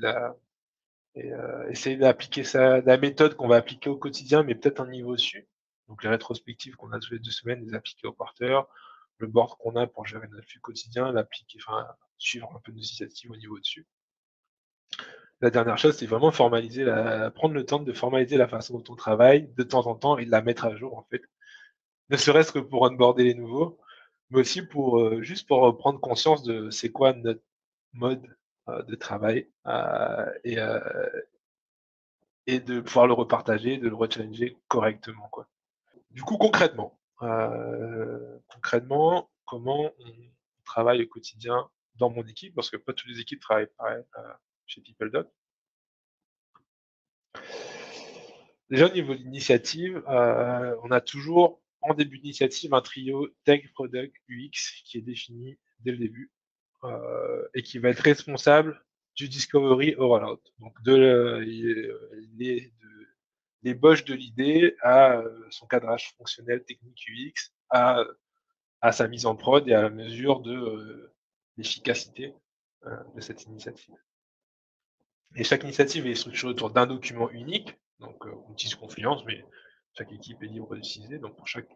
d'appliquer la méthode qu'on va appliquer au quotidien, mais peut-être un niveau dessus. Donc les rétrospectives qu'on a toutes les 2 semaines, les appliquer au quarter, le board qu'on a pour gérer notre flux quotidien, l'appliquer enfin, suivre un peu nos initiatives au niveau dessus. La dernière chose, c'est vraiment prendre le temps de formaliser la façon dont on travaille de temps en temps et de la mettre à jour, en fait. Ne serait-ce que pour onboarder les nouveaux, mais aussi juste pour, prendre conscience de c'est quoi notre mode, de travail, et de pouvoir le repartager, de le rechallenger correctement, quoi. Du coup, concrètement, comment on travaille au quotidien dans mon équipe? Parce que pas toutes les équipes travaillent pareil, chez PeopleDoc. Déjà au niveau de l'initiative, on a toujours en début d'initiative un trio tech, product, UX qui est défini dès le début, et qui va être responsable du discovery au rollout. Donc de l'idée l'ébauche de l'idée à son cadrage fonctionnel, technique UX, à sa mise en prod et à la mesure de l'efficacité de cette initiative. Et chaque initiative est structurée autour d'un document unique, donc on utilise Confluence, mais chaque équipe est libre d'utiliser. Donc pour chaque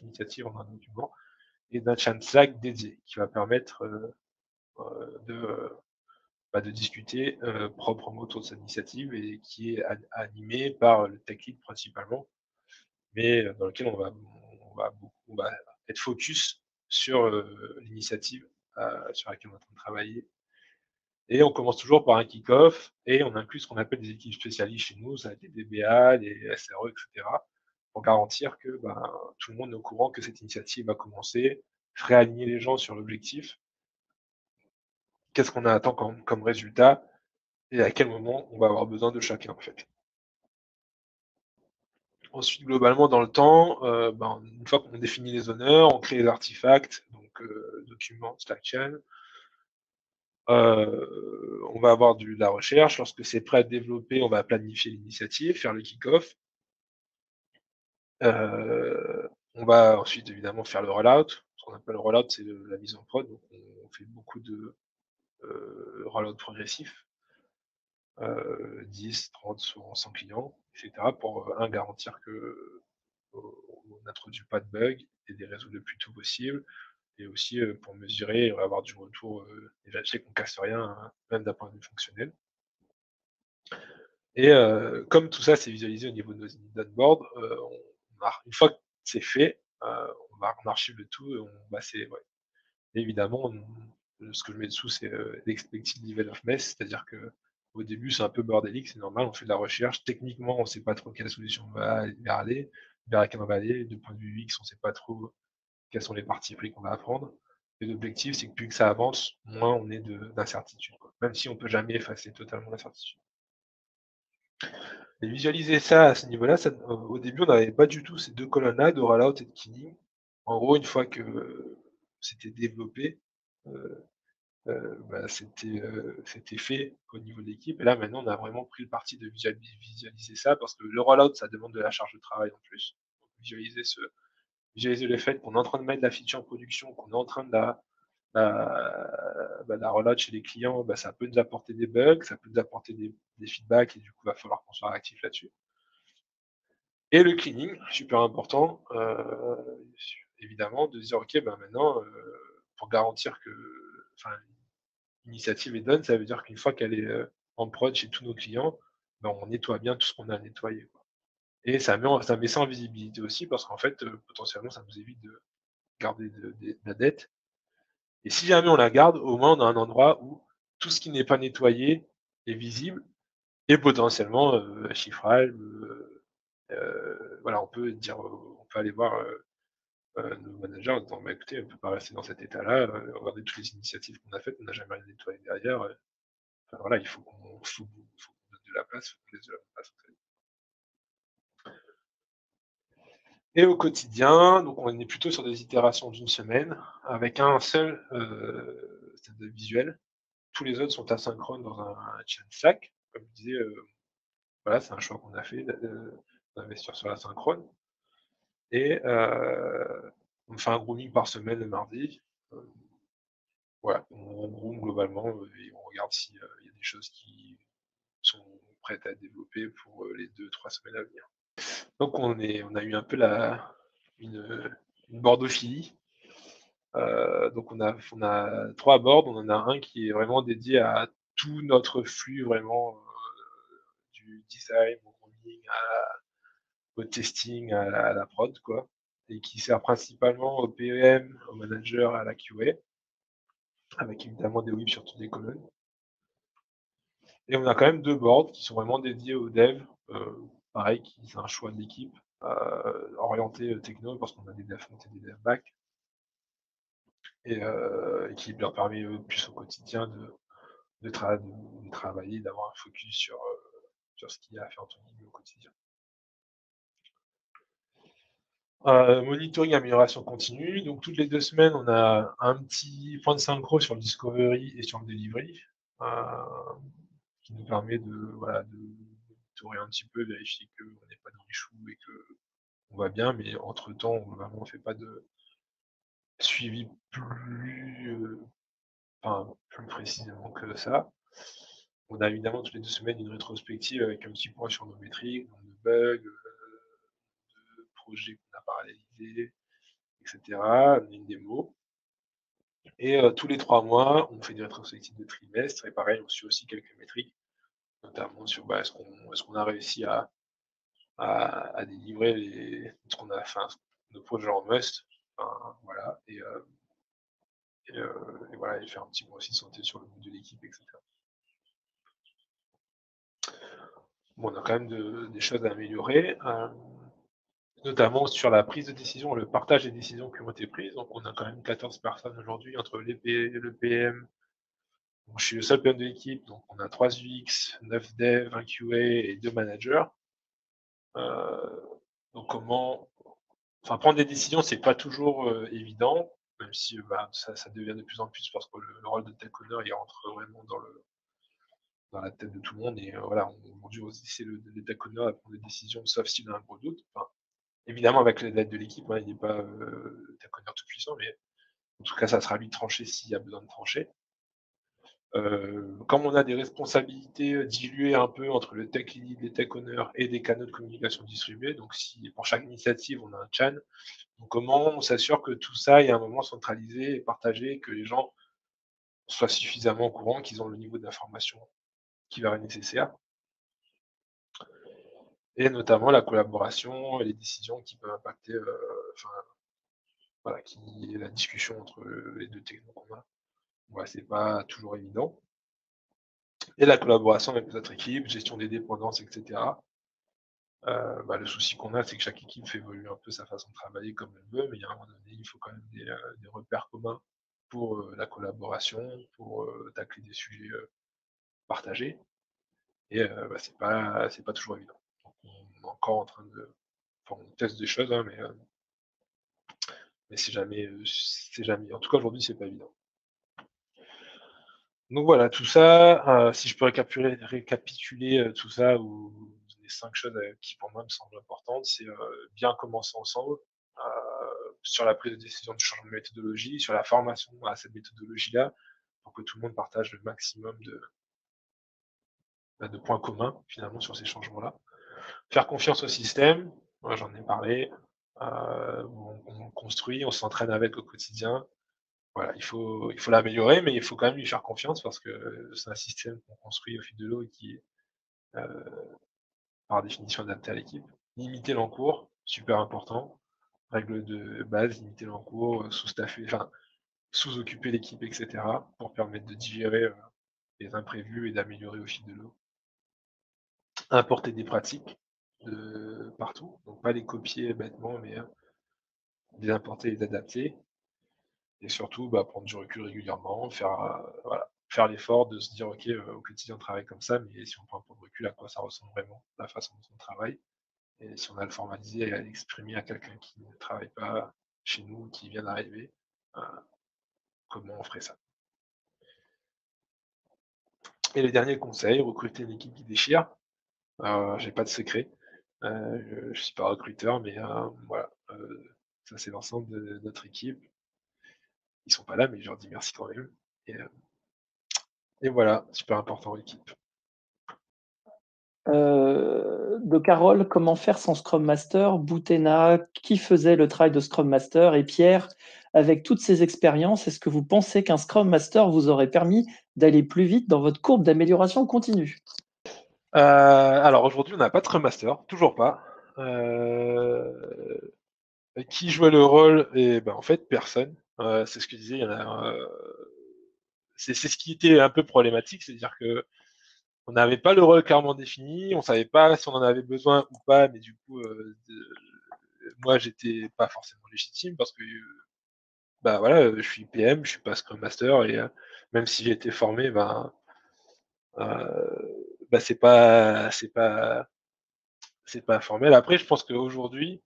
initiative, on a un document et d'un chat Slack dédié qui va permettre de discuter proprement autour de cette initiative et qui est animé par le tech lead principalement, mais dans lequel on va être focus sur l'initiative sur laquelle on est en train de travailler. Et on commence toujours par un kick-off et on inclut ce qu'on appelle des équipes spécialistes chez nous, ça va être des DBA, des SRE, etc., pour garantir que tout le monde est au courant que cette initiative va commencer, réaligner les gens sur l'objectif, qu'est-ce qu'on attend comme résultat et à quel moment on va avoir besoin de chacun en fait. Ensuite, globalement, dans le temps, une fois qu'on définit les honneurs, on crée les artefacts, donc documents, Slack channel. On va avoir de la recherche. Lorsque c'est prêt à développer, on va planifier l'initiative, faire le kick-off. On va ensuite évidemment faire le rollout. Ce qu'on appelle le rollout, c'est la mise en prod. Donc on fait beaucoup de rollout progressif, 10, 30, 100 clients, etc. pour garantir que on n'introduit pas de bugs et des réseaux le plus tôt possible. Et aussi pour mesurer, on va avoir du retour et vérifier qu'on casse rien, hein, même d'un point de vue fonctionnel. Et comme tout ça, c'est visualisé au niveau de nos dashboards, une fois que c'est fait, on archive le tout et ouais. Et évidemment, ce que je mets dessous, c'est l'expected level of mess, c'est-à-dire que au début, c'est un peu bordélique, c'est normal, on fait de la recherche. Techniquement, on ne sait pas trop quelle solution on va aller, vers laquelle on va aller. Du point de vue UX, on ne sait pas trop quelles sont les parties pris qu'on va apprendre. Et l'objectif, c'est que plus que ça avance, moins on est d'incertitude, même si on ne peut jamais effacer totalement l'incertitude. Et visualiser ça à ce niveau-là, au début, on n'avait pas du tout ces deux colonnes-là de rollout et de killing. En gros, une fois que c'était développé, c'était fait au niveau de l'équipe. Et là, maintenant, on a vraiment pris le parti de visualiser ça parce que le rollout, ça demande de la charge de travail en plus. Donc, visualiser le fait qu'on est en train de mettre la feature en production, qu'on est en train de la rollout chez les clients, ça peut nous apporter des bugs, ça peut nous apporter des feedbacks et du coup, il va falloir qu'on soit actif là-dessus. Et le cleaning, super important, évidemment, de dire ok, maintenant, pour garantir que l'initiative est done, ça veut dire qu'une fois qu'elle est en prod chez tous nos clients, on nettoie bien tout ce qu'on a nettoyé, quoi. Et ça met ça en visibilité aussi parce qu'en fait, potentiellement, ça nous évite de garder de la dette. Et si jamais on la garde, au moins on a un endroit où tout ce qui n'est pas nettoyé est visible et potentiellement chiffrable. Voilà, on peut dire, on peut aller voir nos managers en disant écoutez, on ne peut pas rester dans cet état-là, regardez toutes les initiatives qu'on a faites, on n'a jamais rien nettoyé derrière. Enfin, voilà, il faut qu'on donne de la place, il faut qu'on laisse de la place. En fait. Et au quotidien, donc on est plutôt sur des itérations d'une semaine, avec un seul stade visuel. Tous les autres sont asynchrones dans un chat Slack. Comme je disais, voilà, c'est un choix qu'on a fait d'investir sur l'asynchrone. Et on fait un grooming par semaine le mardi. Voilà, on groom globalement et on regarde s'il y a des choses qui sont prêtes à développer pour les 2-3 semaines à venir. Donc on a eu un peu une boardophilie. Donc on a 3 boards, on en a un qui est vraiment dédié à tout notre flux vraiment du design au grooming au testing, à la prod, quoi, et qui sert principalement au PM, au manager, à la QA, avec évidemment des whips sur toutes les colonnes. Et on a quand même 2 boards qui sont vraiment dédiés aux devs, pareil, c'est un choix de l'équipe, orienté techno, parce qu'on a des devs front et des devs back, et qui leur permet plus au quotidien de travailler, d'avoir un focus sur ce qu'il y a à faire entre guillemets au quotidien. Monitoring, amélioration continue. Donc toutes les 2 semaines, on a un petit point de synchro sur le discovery et sur le delivery, qui nous permet de monitorer un petit peu, vérifier qu'on n'est pas échoue et qu'on va bien, mais entre-temps, vraiment, on fait pas de suivi plus précisément que ça. On a évidemment toutes les 2 semaines une rétrospective avec un petit point sur nos métriques, nombre de bugs, de projets qu'on a parallélisés, et cetera, une démo et tous les 3 mois, on fait des rétrospectives de trimestre et pareil, on suit aussi quelques métriques, notamment sur, est-ce qu'on a réussi à délivrer ce qu'on a enfin, nos projets en must, enfin, voilà et voilà et faire un petit point aussi de santé sur le mood de l'équipe et cetera. Bon, on a quand même des choses à améliorer, notamment sur la prise de décision, le partage des décisions qui ont été prises. Donc on a quand même 14 personnes aujourd'hui entre le PM. Donc je suis le seul PM de l'équipe, donc on a 3 UX, 9 devs, 1 QA et 2 managers. Donc prendre des décisions, c'est pas toujours évident, même si ça devient de plus en plus parce que le rôle de tech owner, il rentre vraiment dans la tête de tout le monde et voilà, aujourd'hui aussi c'est le tech owner à prendre des décisions, sauf s'il a un gros doute. Enfin, évidemment avec l'aide de l'équipe, il n'est pas tech owner tout puissant, mais en tout cas ça sera lui de trancher s'il y a besoin de trancher. Comme on a des responsabilités diluées un peu entre le tech lead, les tech owners et des canaux de communication distribués, donc si pour chaque initiative on a un channel, donc comment on s'assure que tout ça est à un moment centralisé et partagé, que les gens soient suffisamment au courant, qu'ils ont le niveau d'information qui leur est nécessaire et notamment la collaboration et les décisions qui peuvent impacter, enfin voilà, la discussion entre les 2 technos qu'on a. Ouais, c'est pas toujours évident et la collaboration avec les autres équipes, gestion des dépendances et cetera. Le souci qu'on a, c'est que chaque équipe fait évoluer un peu sa façon de travailler comme elle veut, mais il y a un moment donné, il faut quand même des repères communs pour la collaboration, pour tacler des sujets partagés. Et c'est pas toujours évident. Donc, on est encore en train de, enfin, on teste des choses, hein, mais c'est jamais. En tout cas, aujourd'hui, c'est pas évident. Donc voilà, tout ça, si je peux récapituler tout ça ou les 5 choses qui pour moi me semblent importantes, c'est bien commencer ensemble sur la prise de décision de changement de méthodologie, sur la formation à cette méthodologie-là, pour que tout le monde partage le maximum de points communs finalement sur ces changements-là. Faire confiance au système, moi j'en ai parlé, on le construit, on s'entraîne avec au quotidien. Voilà, il faut l'améliorer, mais il faut quand même lui faire confiance parce que c'est un système qu'on construit au fil de l'eau et qui est, heu, par définition adapté à l'équipe. Limiter l'encours, super important. Règle de base, limiter l'encours, sous-staffer, enfin, sous-occuper l'équipe et cetera, pour permettre de digérer, les imprévus et d'améliorer au fil de l'eau. Importer des pratiques de partout, donc pas les copier bêtement, mais, les importer, les adapter et surtout, prendre du recul régulièrement, faire l'effort de se dire: «OK, au quotidien on travaille comme ça, mais si on prend un peu de recul, à quoi ça ressemble vraiment, la façon dont on travaille?» Et si on a le formalisé et à l'exprimer à quelqu'un qui ne travaille pas chez nous, qui vient d'arriver, heu, comment on ferait ça? Et le dernier conseil, recruter une équipe qui déchire. J'ai pas de secret, je suis pas recruteur, mais voilà, ça c'est l'ensemble de notre équipe. Ils sont pas là, mais je leur dis merci quand même et heu et voilà, super important l'équipe. De Carole, comment faire son Scrum Master, Boutena, qui faisait le travail de Scrum Master et Pierre, avec toutes ces expériences, est-ce que vous pensez qu'un Scrum Master vous aurait permis d'aller plus vite dans votre courbe d'amélioration continue? Alors aujourd'hui, on n'a pas de Scrum Master, toujours pas. Qui jouait le rôle? Et ben, en fait, personne. C'est ce que je disais, il y en a, c'est ce qui était un peu problématique, c'est-à-dire qu'on n'avait pas le rôle clairement défini, on savait pas si on en avait besoin ou pas, mais du coup, moi, j'étais pas forcément légitime parce que, voilà, je suis PM, je suis pas Scrum Master et même si j'ai été formé, c'est pas formel. Après, je pense qu'aujourd'hui,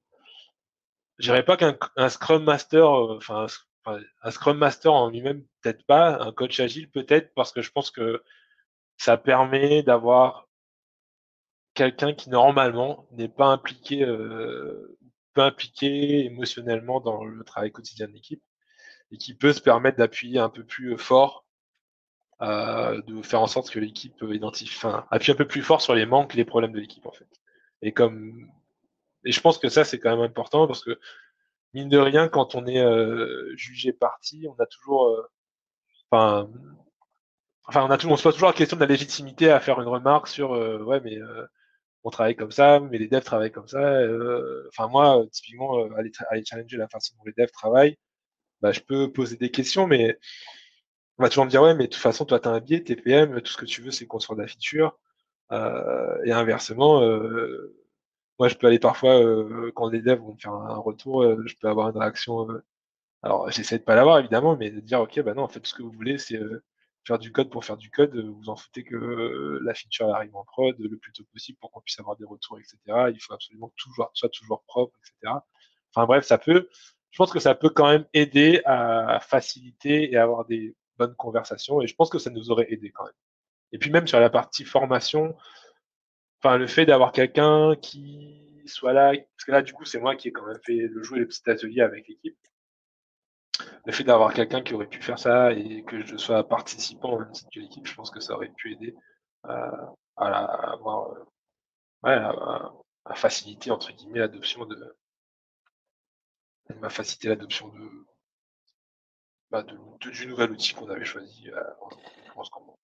je dirais pas qu'un Scrum Master, un Scrum Master en lui-même, peut-être pas, un coach agile peut-être, parce que je pense que ça permet d'avoir quelqu'un qui normalement n'est pas impliqué, peu impliqué émotionnellement dans le travail quotidien de l'équipe et qui peut se permettre d'appuyer un peu plus fort, de faire en sorte que l'équipe appuie un peu plus fort sur les manques, les problèmes de l'équipe en fait. Et comme et je pense que ça c'est quand même important parce que mine de rien, quand on est jugé parti, on a toujours, enfin, on se pose toujours la question de la légitimité à faire une remarque sur ouais, mais on travaille comme ça, mais les devs travaillent comme ça. Enfin, moi, typiquement, aller challenger la façon dont les devs travaillent, bah, je peux poser des questions, mais on va toujours me dire ouais, mais de toute façon, toi, t'as un biais, t'es PM, tout ce que tu veux, c'est construire de la feature. Et inversement, moi, je peux aller parfois, quand les devs vont me faire un retour, je peux avoir une réaction alors, j'essaie de pas l'avoir évidemment, mais de dire: «OK, bah non, en fait, tout ce que vous voulez, c'est, faire du code pour faire du code, vous en foutez que, la feature elle arrive en prod, le plus tôt possible pour qu'on puisse avoir des retours et cetera. Il faut absolument que tout soit toujours propre et cetera». Enfin bref, je pense que ça peut quand même aider à faciliter et à avoir des bonnes conversations et je pense que ça nous aurait aidé quand même. Et puis même sur la partie formation, enfin le fait d'avoir quelqu'un qui soit là parce que là, du coup, c'est moi qui ai quand même fait le jouer les petits ateliers avec l'équipe. Le fait d'avoir quelqu'un qui aurait pu faire ça et que je sois participant même si de l'équipe, je pense que ça aurait pu aider à avoir, ouais, à faciliter entre guillemets l'adoption de, bah, du nouvel outil qu'on avait choisi, en l'occurrence Kanban.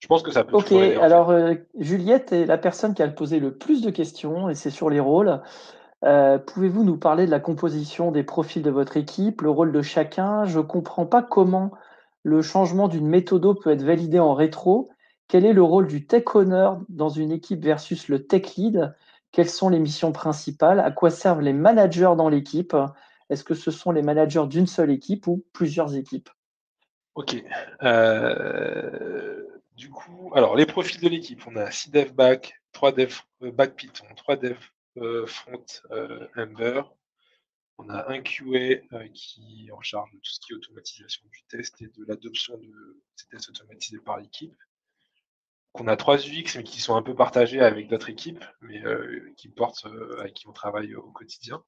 Je pense que ça peut OK, toujours aider en fait. alors, Juliette est la personne qui a posé le plus de questions et c'est sur les rôles. Pouvez-vous nous parler de la composition des profils de votre équipe, le rôle de chacun? Je comprends pas comment le changement d'une méthodo peut être validé en rétro. Quel est le rôle du tech owner dans une équipe versus le tech lead? Quelles sont les missions principales? À quoi servent les managers dans l'équipe? Est-ce que ce sont les managers d'une seule équipe ou plusieurs équipes? OK, du coup, alors les profils de l'équipe, on a 6 devs back, 3 devs, back Python, 3 devs, front, Ember. On a un QA qui est en charge de tout ce qui est automatisation du test et de l'adoption de ces tests automatisés par l'équipe. On a 3 UX, mais qui sont un peu partagés avec d'autres équipes, mais avec qui on travaille au quotidien.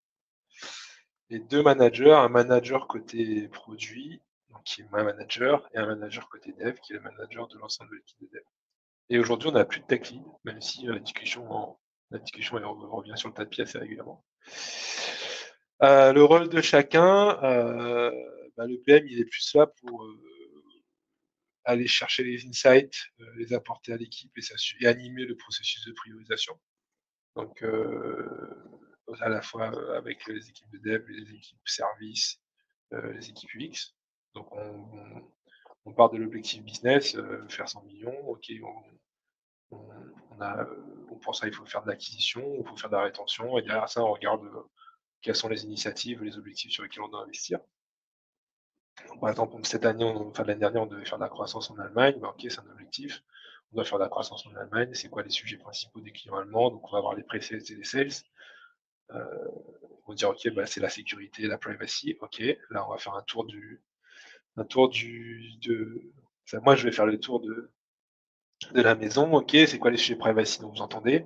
Et 2 managers, un manager côté produit, donc qui est ma manager, et un manager côté dev, qui est le manager de l'ensemble de l'équipe de dev. Et aujourd'hui, on n'a plus de tech lead, même si la discussion elle revient sur le tapis assez régulièrement. Le rôle de chacun, bah, le PM, il est plus là pour aller chercher les insights, les apporter à l'équipe et animer le processus de priorisation. Donc, à la fois avec les équipes de dev, les équipes service, les équipes UX. Donc, on part de l'objectif business, faire 100 millions, ok, on, on a, pour ça, il faut faire de l'acquisition, il faut faire de la rétention, et derrière ça, on regarde quelles sont les initiatives, les objectifs sur lesquels on doit investir. Donc, par exemple, cette année, l'année dernière, on devait faire de la croissance en Allemagne. Bah, ok, c'est un objectif. On doit faire de la croissance en Allemagne. C'est quoi les sujets principaux des clients allemands? Donc, on va avoir les pre-sales et les sales. On va dire, ok, bah, c'est la sécurité, la privacy. Ok, là, on va faire moi, je vais faire le tour de la maison. Ok, c'est quoi les sujets privacy dont vous entendez?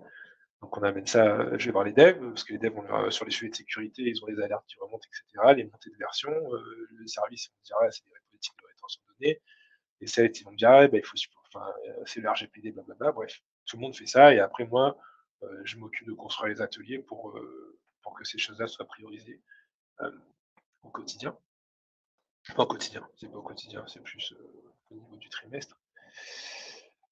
Donc on amène ça, je vais voir les devs, parce que les devs, sur les sujets de sécurité, ils ont les alertes qui remontent, etc., les montées de version. Le service, ils vont dire, ouais, c'est des politiques de rétention de données. Les sales, ils vont dire, ouais, bah, il faut c'est le RGPD, blablabla. Bref, tout le monde fait ça, et après, moi, je m'occupe de construire les ateliers pour que ces choses-là soient priorisées au quotidien. Enfin, au quotidien, c'est pas au quotidien, c'est plus au niveau du trimestre.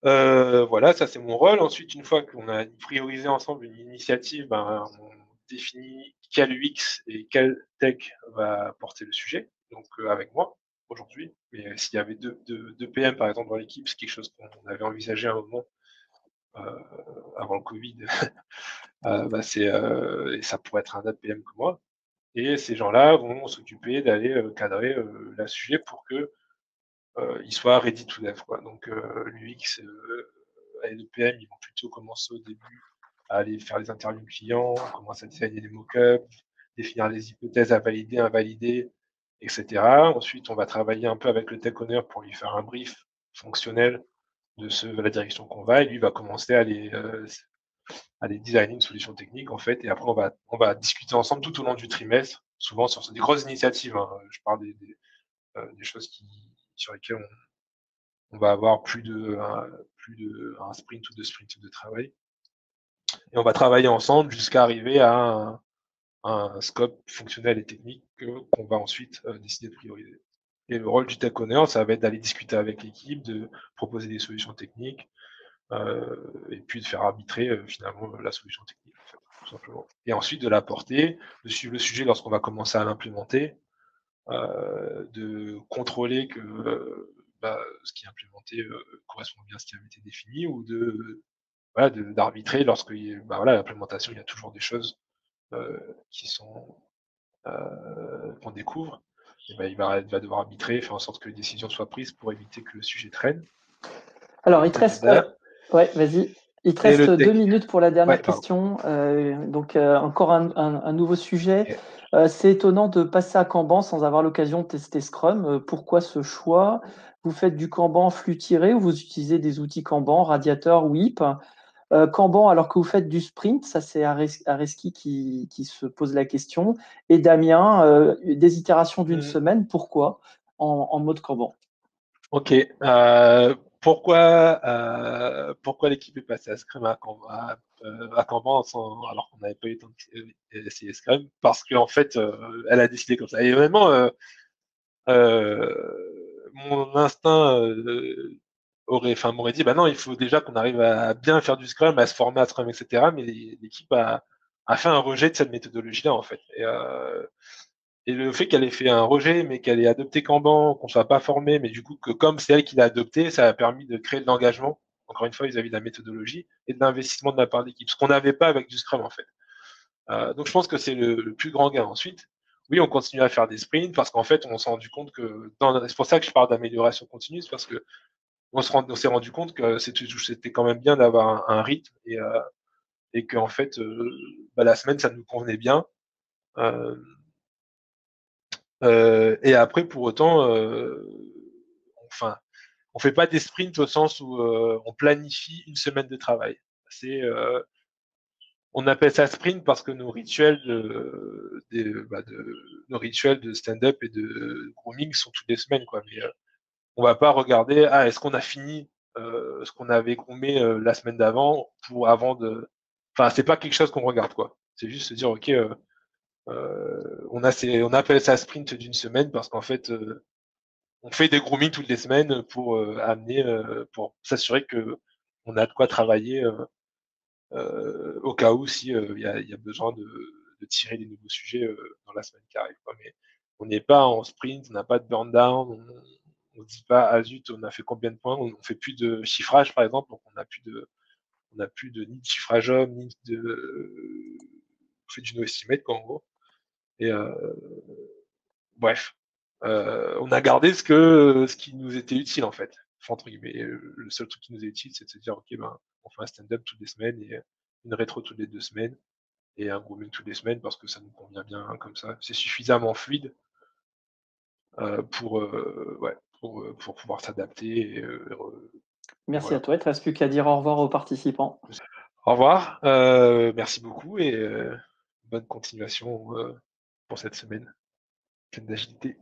Voilà, ça c'est mon rôle. Ensuite, une fois qu'on a priorisé ensemble une initiative, ben, on définit quel UX et quel tech va porter le sujet, donc avec moi aujourd'hui. Mais s'il y avait deux PM par exemple dans l'équipe, c'est quelque chose qu'on avait envisagé à un moment avant le Covid, bah, et ça pourrait être un autre PM que moi. Et ces gens-là vont s'occuper d'aller cadrer le sujet pour que il soit ready to dev, quoi. Donc l'UX et le PM, ils vont plutôt commencer au début à aller faire les interviews clients, commencer à designer les mock-ups, définir les hypothèses à valider, invalider, etc. Ensuite, on va travailler un peu avec le tech owner pour lui faire un brief fonctionnel la direction qu'on va, et lui va commencer à aller designer une solution technique en fait, et après on va discuter ensemble tout au long du trimestre, souvent sur des grosses initiatives, hein. Je parle des choses sur lesquelles on va avoir plus de un sprint ou 2 sprints de travail, et on va travailler ensemble jusqu'à arriver à un scope fonctionnel et technique qu'on va ensuite décider de prioriser. Et le rôle du tech owner, ça va être d'aller discuter avec l'équipe, de proposer des solutions techniques, et puis de faire arbitrer finalement la solution technique, en fait, tout simplement. Et ensuite de la porter, de suivre le sujet lorsqu'on va commencer à l'implémenter, de contrôler que ce qui est implémenté correspond bien à ce qui avait été défini, ou voilà, d'arbitrer lorsque voilà, l'implémentation, il y a toujours des choses qui sont qu'on découvre. Et il va devoir arbitrer, faire en sorte que les décisions soient prises pour éviter que le sujet traîne. Alors, il te reste, ouais, vas-y. Il te reste 2 minutes pour la dernière question. Donc, encore un nouveau sujet. C'est étonnant de passer à Kanban sans avoir l'occasion de tester Scrum. Pourquoi ce choix? Vous faites du Kanban flux tiré ou vous utilisez des outils Kanban, Radiator, WIP? Kanban, alors que vous faites du sprint, ça c'est Areski qui se pose la question. Et Damien, des itérations d'une semaine, pourquoi en mode Kanban? Ok. Pourquoi l'équipe est passée à Scrum à Kanban alors qu'on n'avait pas eu le temps d'essayer Scrum? Parce qu'en fait, elle a décidé comme ça. Et honnêtement, mon instinct m'aurait dit, bah non, il faut déjà qu'on arrive à bien faire du Scrum, à se former à Scrum, etc. Mais l'équipe a fait un rejet de cette méthodologie-là, en fait. Et le fait qu'elle ait fait un rejet, mais qu'elle ait adopté Kanban, qu'on soit pas formé, mais du coup que comme c'est elle qui l'a adopté, ça a permis de créer de l'engagement, encore une fois, vis-à-vis de la méthodologie et de l'investissement de la part de l'équipe, ce qu'on n'avait pas avec du Scrum, en fait. Donc je pense que c'est le plus grand gain. Ensuite, oui, on continue à faire des sprints parce qu'en fait, on s'est rendu compte que c'est pour ça que je parle d'amélioration continue, c'est parce que on s'est rendu compte que c'était quand même bien d'avoir un rythme, et qu'en fait, la semaine, ça nous convenait bien. Et après, pour autant, enfin, on fait pas des sprints au sens où on planifie une semaine de travail. On appelle ça sprint parce que nos rituels nos rituels de stand-up et de grooming sont toutes les semaines, quoi. Mais on va pas regarder, est-ce qu'on a fini ce qu'on avait groomé la semaine d'avant Enfin, c'est pas quelque chose qu'on regarde, quoi. C'est juste se dire, ok, on appelle ça sprint d'une semaine parce qu'en fait, on fait des grooming toutes les semaines pour pour s'assurer que on a de quoi travailler au cas où si il y a besoin de tirer des nouveaux sujets dans la semaine qui arrive, quoi. Mais on n'est pas en sprint, on n'a pas de burn down, on se dit pas zut, on a fait combien de points, on fait plus de chiffrage par exemple, donc on n'a plus de ni de chiffrage homme ni on fait du no estimate, quoi, en gros. Et bref, on a gardé ce qui nous était utile, en fait. Enfin, entre guillemets, le seul truc qui nous est utile, c'est de se dire, ok, on fait un stand-up toutes les semaines et une rétro toutes les 2 semaines et un grooming toutes les semaines parce que ça nous convient bien comme ça. C'est suffisamment fluide pour pouvoir s'adapter. Merci voilà. à toi. Il ne te reste plus qu'à dire au revoir aux participants. Au revoir. Merci beaucoup et bonne continuation pour cette semaine pleine d'agilité.